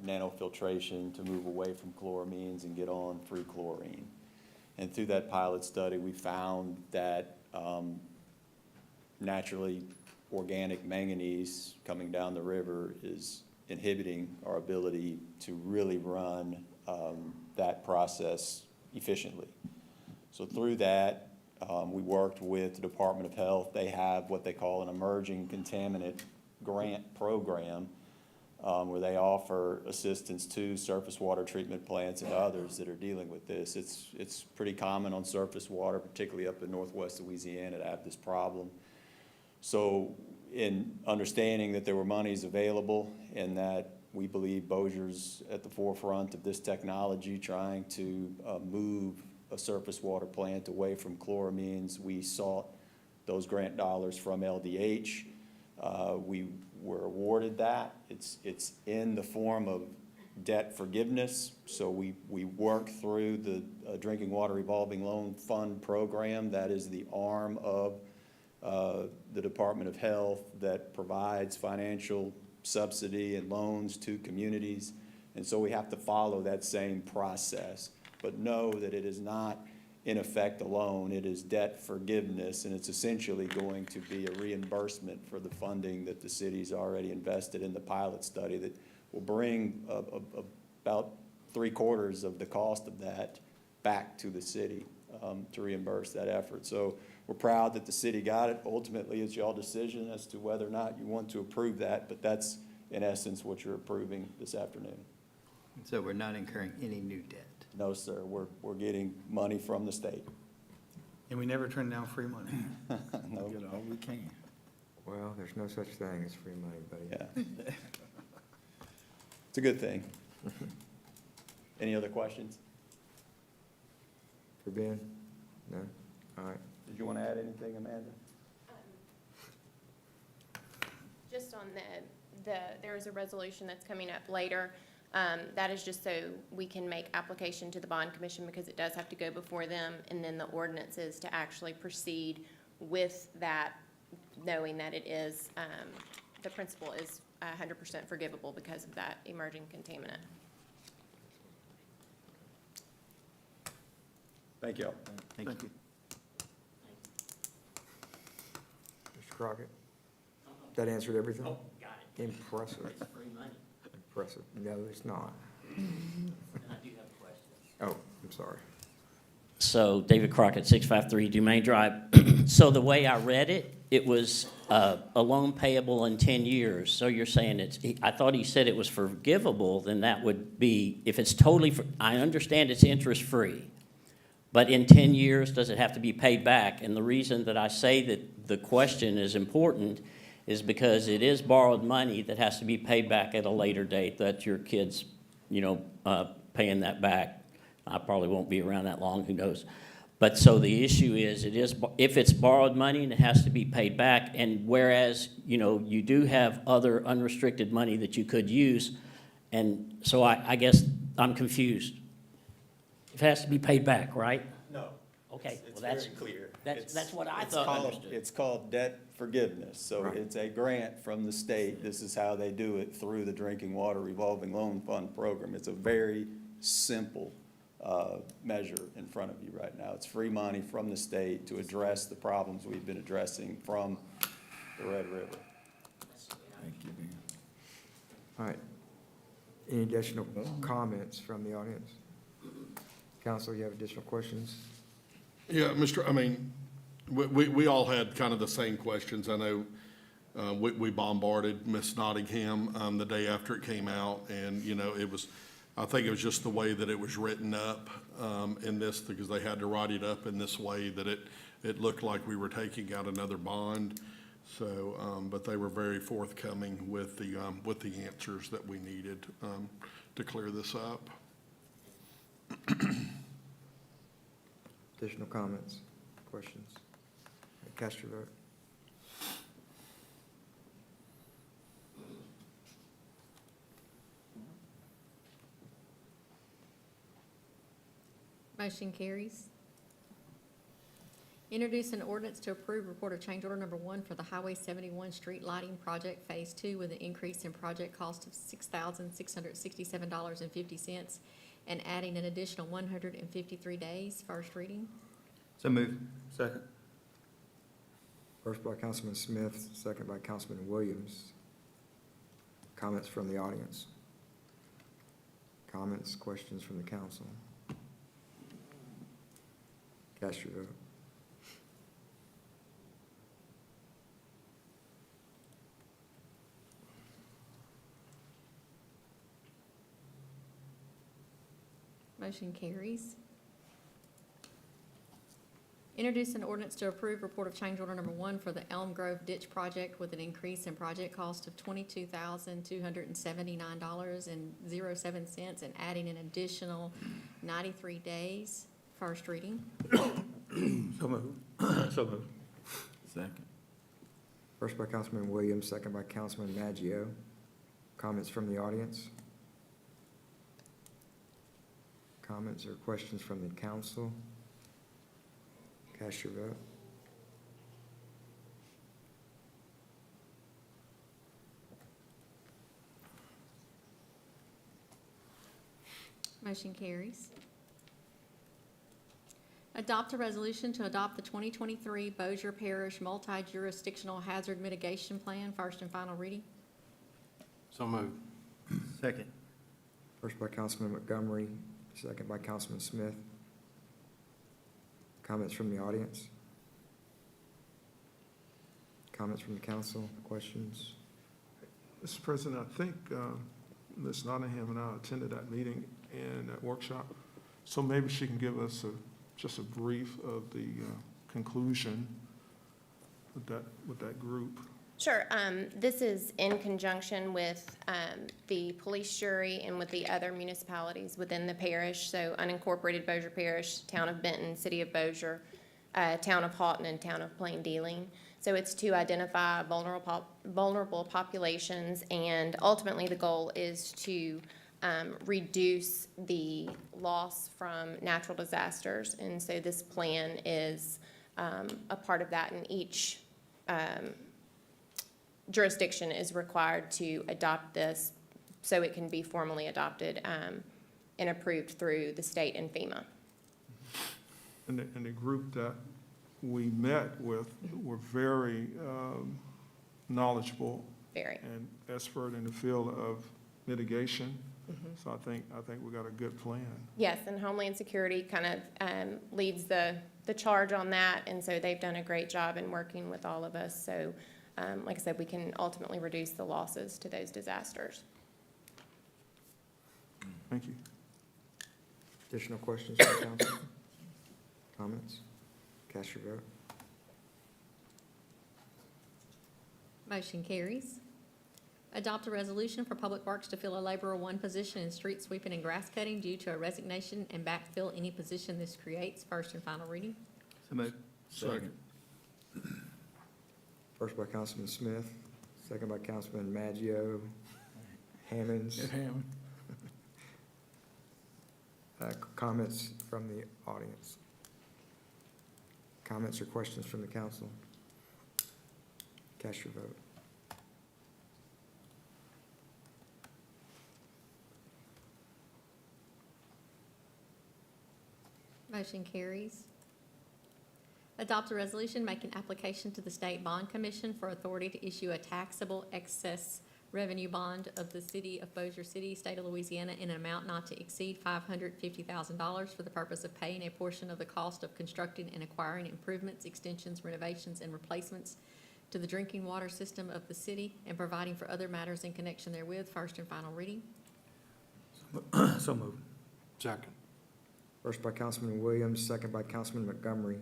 nanofiltration to move away from chloramines and get on through chlorine. And through that pilot study, we found that naturally organic manganese coming down the river is inhibiting our ability to really run that process efficiently. So through that, we worked with the Department of Health. They have what they call an emerging contaminant grant program where they offer assistance to surface water treatment plants and others that are dealing with this. It's pretty common on surface water, particularly up in northwest Louisiana, to have this problem. So in understanding that there were monies available and that we believe Bossier's at the forefront of this technology, trying to move a surface water plant away from chloramines, we sought those grant dollars from LDH. We were awarded that. It's in the form of debt forgiveness. So we work through the Drinking Water Revolving Loan Fund program. That is the arm of the Department of Health that provides financial subsidy and loans to communities. And so we have to follow that same process. But know that it is not in effect a loan, it is debt forgiveness, and it's essentially going to be a reimbursement for the funding that the city's already invested in the pilot study that will bring about 3/4 of the cost of that back to the city to reimburse that effort. So we're proud that the city got it. Ultimately, it's y'all decision as to whether or not you want to approve that, but that's in essence what you're approving this afternoon. So we're not incurring any new debt. No, sir, we're getting money from the state. And we never turn down free money. No, Get all we can. Well, there's no such thing as free money, buddy. yeah. It's a good thing. Any other questions? For Ben? No? All right. Did you want to add anything, Amanda? Just on there is a resolution that's coming up later. That is just so we can make application to the bond commission because it does have to go before them. And then the ordinance is to actually proceed with that, knowing that it is, the principal is 100% forgivable because of that emerging contaminant. Thank you. Thank you. Mr. Crockett? That answered everything? Oh, got it. Impressive. It's free money. Impressive. No, it's not. And I do have a question. Oh, I'm sorry. So David Crockett, 653 Dumaine Drive. So the way I read it, it was a loan payable in 10 years. So you're saying I thought he said it was forgivable, then that would be, if it's totally, I understand it's interest-free. But in 10 years, does it have to be paid back? And the reason that I say that the question is important is because it is borrowed money that has to be paid back at a later date, that your kid's, paying that back. I probably won't be around that long, who knows? But so the issue is, if it's borrowed money and it has to be paid back, and whereas, you do have other unrestricted money that you could use, and so I guess I'm confused. It has to be paid back, right? No. Okay, It's well, that's very clear. that's what I thought understood. It's called debt forgiveness. So Right. it's a grant from the state. This is how they do it through the Drinking Water Revolving Loan Fund program. It's a very simple measure in front of you right now. It's free money from the state to address the problems we've been addressing from the Red River. Thank you, Ben. All right. Any additional comments from the audience? Council, you have additional questions? Yeah, we all had kind of the same questions. I know we bombarded Miss Nottingham the day after it came out, and, I think it was just the way that it was written up in this, because they had to write it up in this way that it looked like we were taking out another bond. So, but they were very forthcoming with the answers that we needed to clear this up. Additional comments, questions? Cast your vote. Motion carries. Introduce an ordinance to approve report of change order number 1 for the Highway 71 Street Lighting Project Phase 2 with an increase in project cost of $6,667.50 and adding an additional 153 days. First reading. So move. Second. First by Councilman Smith, second by Councilman Williams. Comments from the audience? Comments, questions from the council? Cast your vote. Motion carries. Introduce an ordinance to approve report of change order number 1 for the Elm Grove Ditch Project with an increase in project cost of $22,279.07 and adding an additional 93 days. First reading. So moved. So moved. Second. First by Councilman Williams, second by Councilman Maggio. Comments from the audience? Comments or questions from the council? Cast your vote. Motion carries. Adopt a resolution to adopt the 2023 Bossier Parish Multi-Jurisdictional Hazard Mitigation Plan. First and final reading. So moved. Second. First by Councilman Montgomery, second by Councilman Smith. Comments from the audience? Comments from the council? Questions? Mr. President, I think Ms. Nottingham and I attended that meeting and that workshop, so maybe she can give us just a brief of the conclusion with that group. Sure. This is in conjunction with the police jury and with the other municipalities within the parish, so unincorporated Bossier Parish, Town of Benton, City of Bossier, Town of Houghton, and Town of Plain Dealing. So it's to identify vulnerable populations, and ultimately the goal is to reduce the loss from natural disasters. And so this plan is a part of that, and each jurisdiction is required to adopt this so it can be formally adopted and approved through the state and FEMA. And the group that we met with were very knowledgeable Very. and expert in the field of mitigation. So I think we got a good plan. Yes, and Homeland Security kind of leads the charge on that, and so they've done a great job in working with all of us. So like I said, we can ultimately reduce the losses to those disasters. Thank you. Additional questions from the council? Comments? Cast your vote. Motion carries. Adopt a resolution for Public Works to fill a laborer 1 position in street sweeping and grass cutting due to a resignation and backfill any position this creates. First and final reading. So move. Second. First by Councilman Smith, second by Councilman Maggio, Hammonds. Comments from the audience? Comments or questions from the council? Cast your vote. Motion carries. Adopt a resolution making application to the State Bond Commission for authority to issue a taxable excess revenue bond of the city of Bossier City, state of Louisiana, in an amount not to exceed $550,000 for the purpose of paying a portion of the cost of constructing and acquiring improvements, extensions, renovations, and replacements to the drinking water system of the city and providing for other matters in connection therewith. First and final reading. So moved. Second. First by Councilman Williams, second by Councilman Montgomery.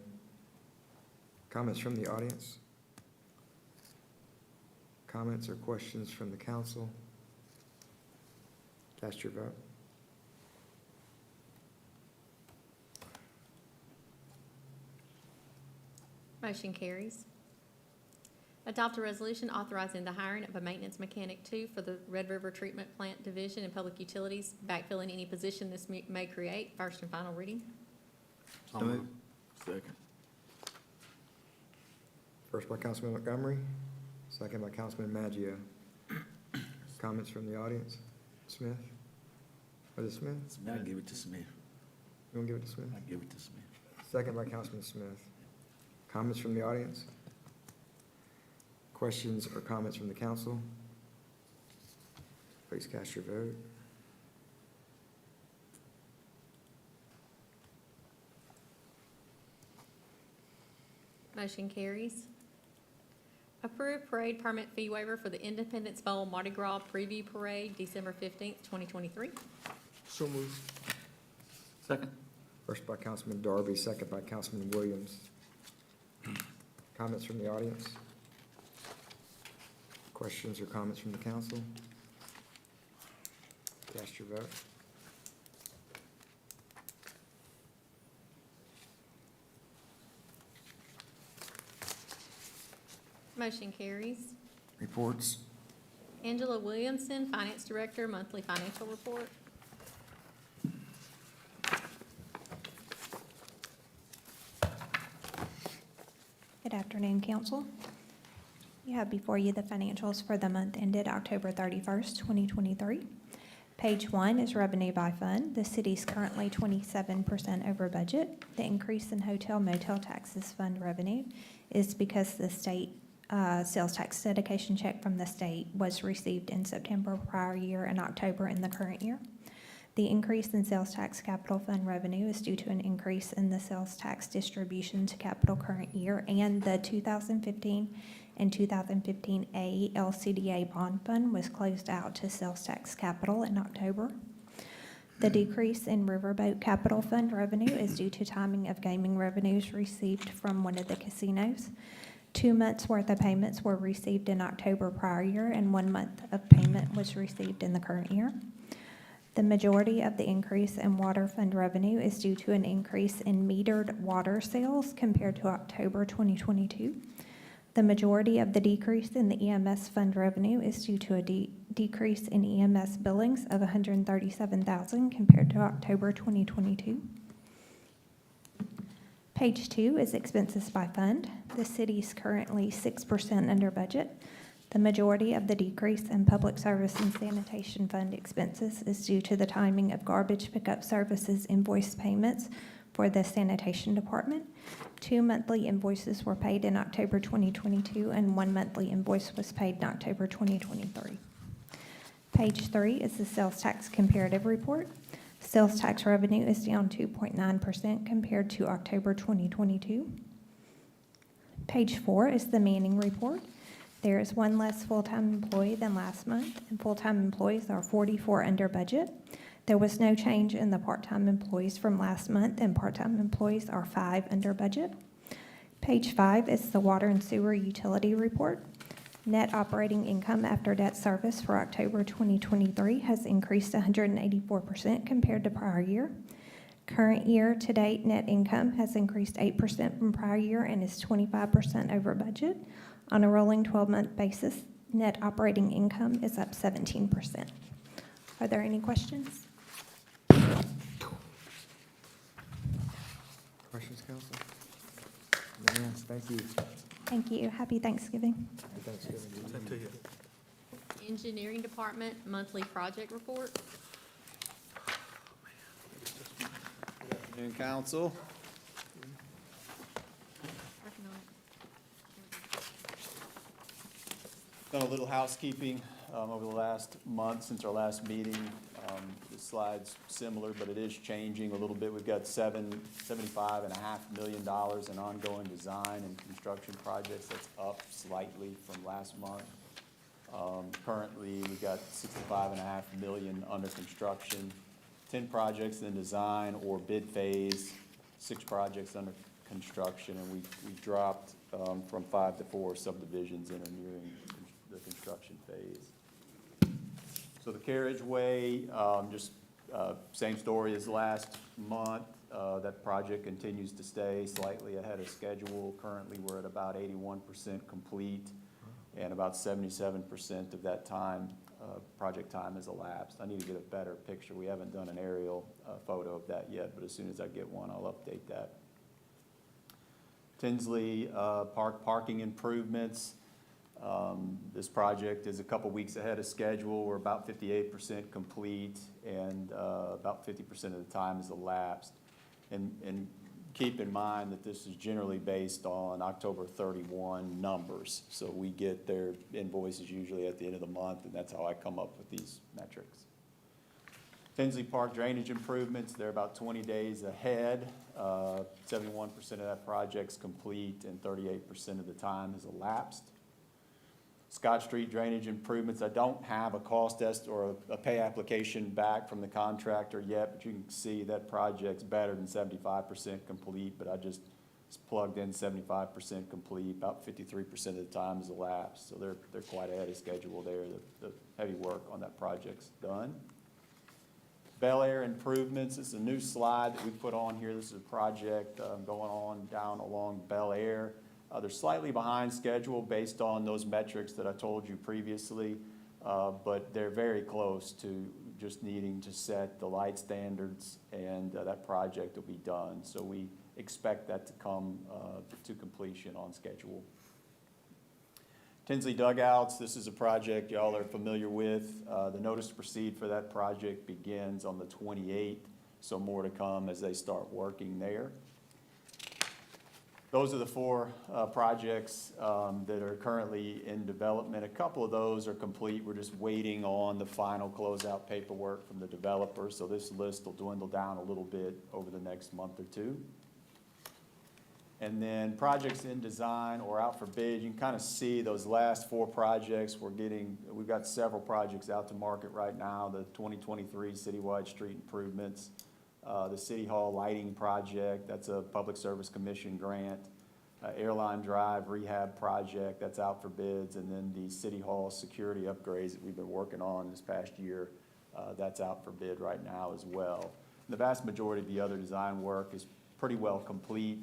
Comments from the audience? Comments or questions from the council? Cast your vote. Motion carries. Adopt a resolution authorizing the hiring of a maintenance mechanic 2 for the Red River Treatment Plant Division and Public Utilities, backfilling any position this may create. First and final reading. So moved. Second. First by Councilman Montgomery, second by Councilman Maggio. Comments from the audience? Smith? Was it Smith? I give it to Smith. You want to give it to Smith? I give it to Smith. Second by Councilman Smith. Comments from the audience? Questions or comments from the council? Please cast your vote. Motion carries. Approve parade permit fee waiver for the Independence Bowl Mardi Gras Preview Parade, December 15th, 2023. So moved. Second. First by Councilman Darby, second by Councilman Williams. Comments from the audience? Questions or comments from the council? Cast your vote. Motion carries. Reports? Angela Williamson, Finance Director, Monthly Financial Report. Good afternoon, council. You have before you the financials for the month ended October 31st, 2023. Page 1 is revenue by fund. The city's currently 27% over budget. The increase in hotel motel taxes fund revenue is because the state sales tax dedication check from the state was received in September prior year and October in the current year. The increase in sales tax capital fund revenue is due to an increase in the sales tax distribution to capital current year and the 2015 and 2015A LCDA bond fund was closed out to sales tax capital in October. The decrease in riverboat capital fund revenue is due to timing of gaming revenues received from one of the casinos. 2 months' worth of payments were received in October prior year, and 1 month of payment was received in the current year. The majority of the increase in water fund revenue is due to an increase in metered water sales compared to October 2022. The majority of the decrease in the EMS fund revenue is due to a decrease in EMS billings of $137,000 compared to October 2022. Page 2 is expenses by fund. The city is currently 6% under budget. The majority of the decrease in public service and sanitation fund expenses is due to the timing of garbage pickup services invoice payments for the sanitation department. 2 monthly invoices were paid in October 2022, and 1 monthly invoice was paid in October 2023. Page 3 is the sales tax comparative report. Sales tax revenue is down 2.9% compared to October 2022. Page 4 is the Manning report. There is 1 less full-time employee than last month, and full-time employees are 44 under budget. There was no change in the part-time employees from last month, and part-time employees are 5 under budget. Page 5 is the water and sewer utility report. Net operating income after debt service for October 2023 has increased 184% compared to prior year. Current year-to-date net income has increased 8% from prior year and is 25% over budget. On a rolling 12-month basis, net operating income is up 17%. Are there any questions? Questions, council? Yes, thank you. Thank you. Happy Thanksgiving. Happy Thanksgiving. Same to you. Engineering Department Monthly Project Report. Good afternoon, council. Working on it. Done a little housekeeping over the last month since our last meeting. The slide's similar, but it is changing a little bit. We've got $75.5 million in ongoing design and construction projects. That's up slightly from last month. Currently, we've got $65.5 million under construction, 10 projects in design or bid phase, 6 projects under construction, and we dropped from 5 to 4 subdivisions that are nearing the construction phase. So the carriageway, same story as last month. That project continues to stay slightly ahead of schedule. Currently, we're at about 81% complete. and about 77% of that time, project time has elapsed. I need to get a better picture. We haven't done an aerial photo of that yet, but as soon as I get one, I'll update that. Tinsley Park parking improvements. This project is a couple weeks ahead of schedule. We're about 58% complete, and about 50% of the time has elapsed. And keep in mind that this is generally based on October 31 numbers. So we get their invoices usually at the end of the month, and that's how I come up with these metrics. Tinsley Park drainage improvements, they're about 20 days ahead. 71% of that project's complete, and 38% of the time has elapsed. Scott Street drainage improvements, I don't have a cost estimate or a pay application back from the contractor yet, but you can see that project's better than 75% complete, but I just plugged in 75% complete, about 53% of the time has elapsed, so they're quite ahead of schedule there. The heavy work on that project's done. Bel Air improvements, this is a new slide that we put on here. This is a project going on down along Bel Air. They're slightly behind schedule based on those metrics that I told you previously, but they're very close to just needing to set the light standards, and that project will be done. So we expect that to come to completion on schedule. Tinsley Dugouts, this is a project y'all are familiar with. The notice to proceed for that project begins on the 28th, so more to come as they start working there. Those are the four projects that are currently in development. A couple of those are complete. We're just waiting on the final closeout paperwork from the developer, so this list will dwindle down a little bit over the next month or two. And then projects in design or out for bid, you can kind of see those last four projects. We've got several projects out to market right now. The 2023 citywide street improvements, the City Hall lighting project, that's a Public Service Commission grant, Airline Drive rehab project, that's out for bids, and then the City Hall security upgrades that we've been working on this past year, that's out for bid right now as well. The vast majority of the other design work is pretty well complete.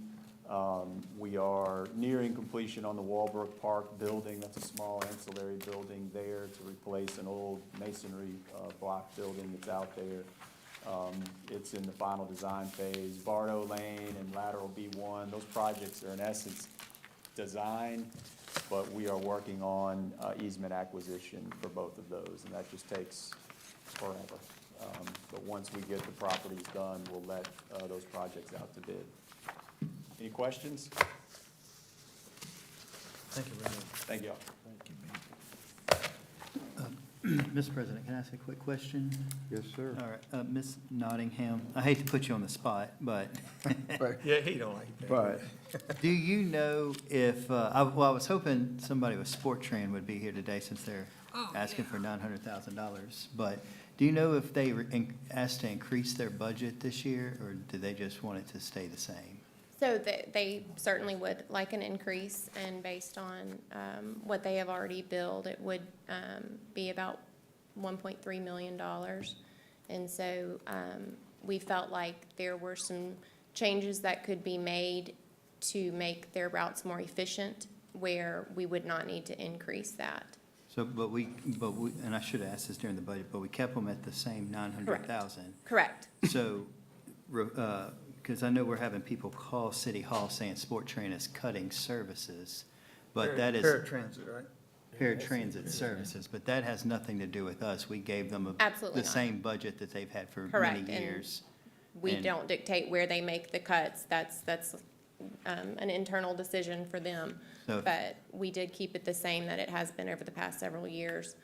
We are nearing completion on the Walbrook Park building. That's a small ancillary building there to replace an old masonry block building that's out there. It's in the final design phase. Bardo Lane and Lateral B1, those projects are in essence design, but we are working on easement acquisition for both of those, and that just takes forever. But once we get the properties done, we'll let those projects out to bid. Any questions? Thank you, Randy. Thank you all. Mr. President, can I ask a quick question? Yes, sir. All right, Ms. Nottingham, I hate to put you on the spot, but Yeah, he don't like that. But do you know if, I was hoping somebody with Sport Trend would be here today since they're asking for $900,000. But do you know if they were asked to increase their budget this year, or do they just want it to stay the same? So they certainly would like an increase, and based on what they have already billed, it would be about $1.3 million. And so we felt like there were some changes that could be made to make their routes more efficient, where we would not need to increase that. So, but we, and I should have asked this during the budget, but we kept them at the same 900,000. Correct. So, because I know we're having people call City Hall saying Sport Train is cutting services, but that is. Paratransit, right? Paratransit services, but that has nothing to do with us. We gave them Absolutely the not. same budget that they've had for Correct, many and years. We And- don't dictate where they make the cuts. That's an internal decision for them. So- But we did keep it the same that it has been over the past several years.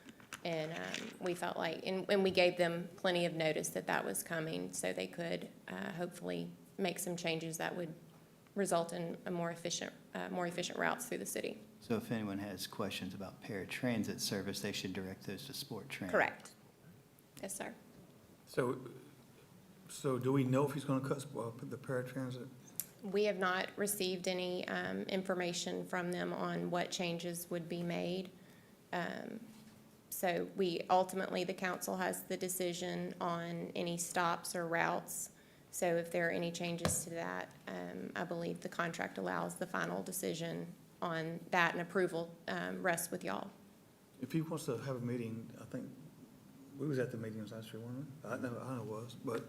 And we felt like, and we gave them plenty of notice that that was coming, so they could hopefully make some changes that would result in a more efficient routes through the city. So if anyone has questions about paratransit service, they should direct those to Sport Train. Correct. Yes, sir. So do we know if he's gonna cut the paratransit? We have not received any information from them on what changes would be made. So ultimately, the council has the decision on any stops or routes. So if there are any changes to that, I believe the contract allows the final decision on that, and approval rests with y'all. If he wants to have a meeting, I think, we was at the meetings last year, weren't we? I know it was, but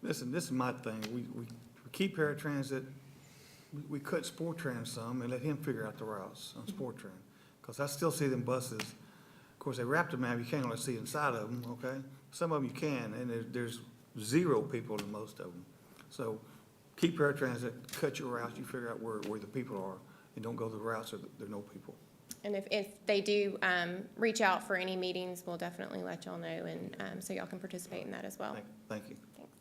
listen, this is my thing. We keep paratransit, we cut Sport Tran some and let him figure out the routes on Sport Tran. Because I still see them buses, of course, they wrapped them out, you can't really see inside of them, okay? Some of them you can, and there's 0 people in most of them. So keep paratransit, cut your routes, you figure out where the people are, and don't go the routes where there are no people. And if they do reach out for any meetings, we'll definitely let y'all know, and so y'all can participate in that as well. Thank you. Thanks.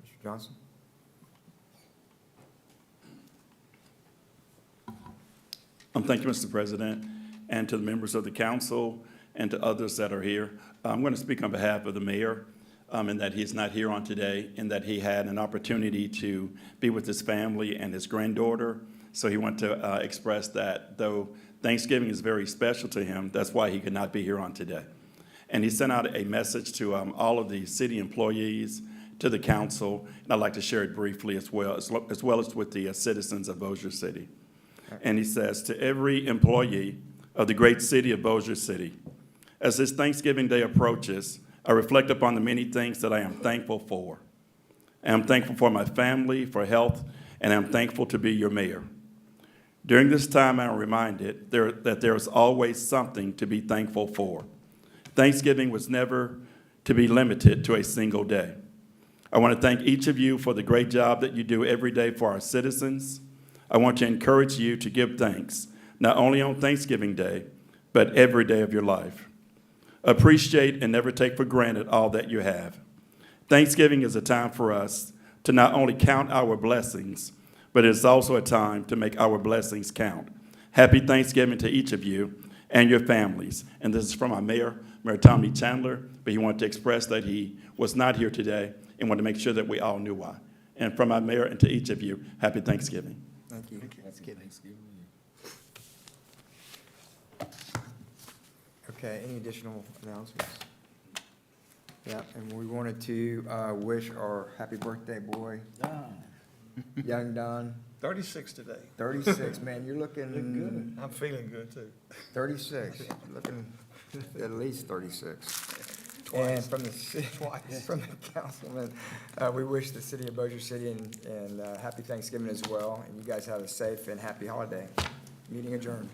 Mr. Johnson? Thank you, Mr. President, and to the members of the council and to others that are here. I'm going to speak on behalf of the mayor in that he's not here on today, and that he had an opportunity to be with his family and his granddaughter. So he wanted to express that though Thanksgiving is very special to him, that's why he could not be here on today. And he sent out a message to all of the city employees, to the council, and I'd like to share it briefly as well as with the citizens of Bossier City. And he says, to every employee of the great city of Bossier City, as this Thanksgiving Day approaches, I reflect upon the many things that I am thankful for. I am thankful for my family, for health, and I'm thankful to be your mayor. During this time, I am reminded that there is always something to be thankful for. Thanksgiving was never to be limited to a single day. I want to thank each of you for the great job that you do every day for our citizens. I want to encourage you to give thanks, not only on Thanksgiving Day, but every day of your life. Appreciate and never take for granted all that you have. Thanksgiving is a time for us to not only count our blessings, but it's also a time to make our blessings count. Happy Thanksgiving to each of you and your families. And this is from our mayor, Mayor Tommy Chandler, but he wanted to express that he was not here today and wanted to make sure that we all knew why. And from our mayor and to each of you, happy Thanksgiving. Thank you. Thanksgiving. Okay, any additional announcements? Yeah, and we wanted to wish our happy birthday boy, young Don, 36 today. 36, man, you're looking. Good. I'm feeling good too. 36, you're looking at least 36. Twice. And from the from the councilman, we wish the city of Bossier City and happy Thanksgiving as well. And you guys have a safe and happy holiday. Meeting adjourned.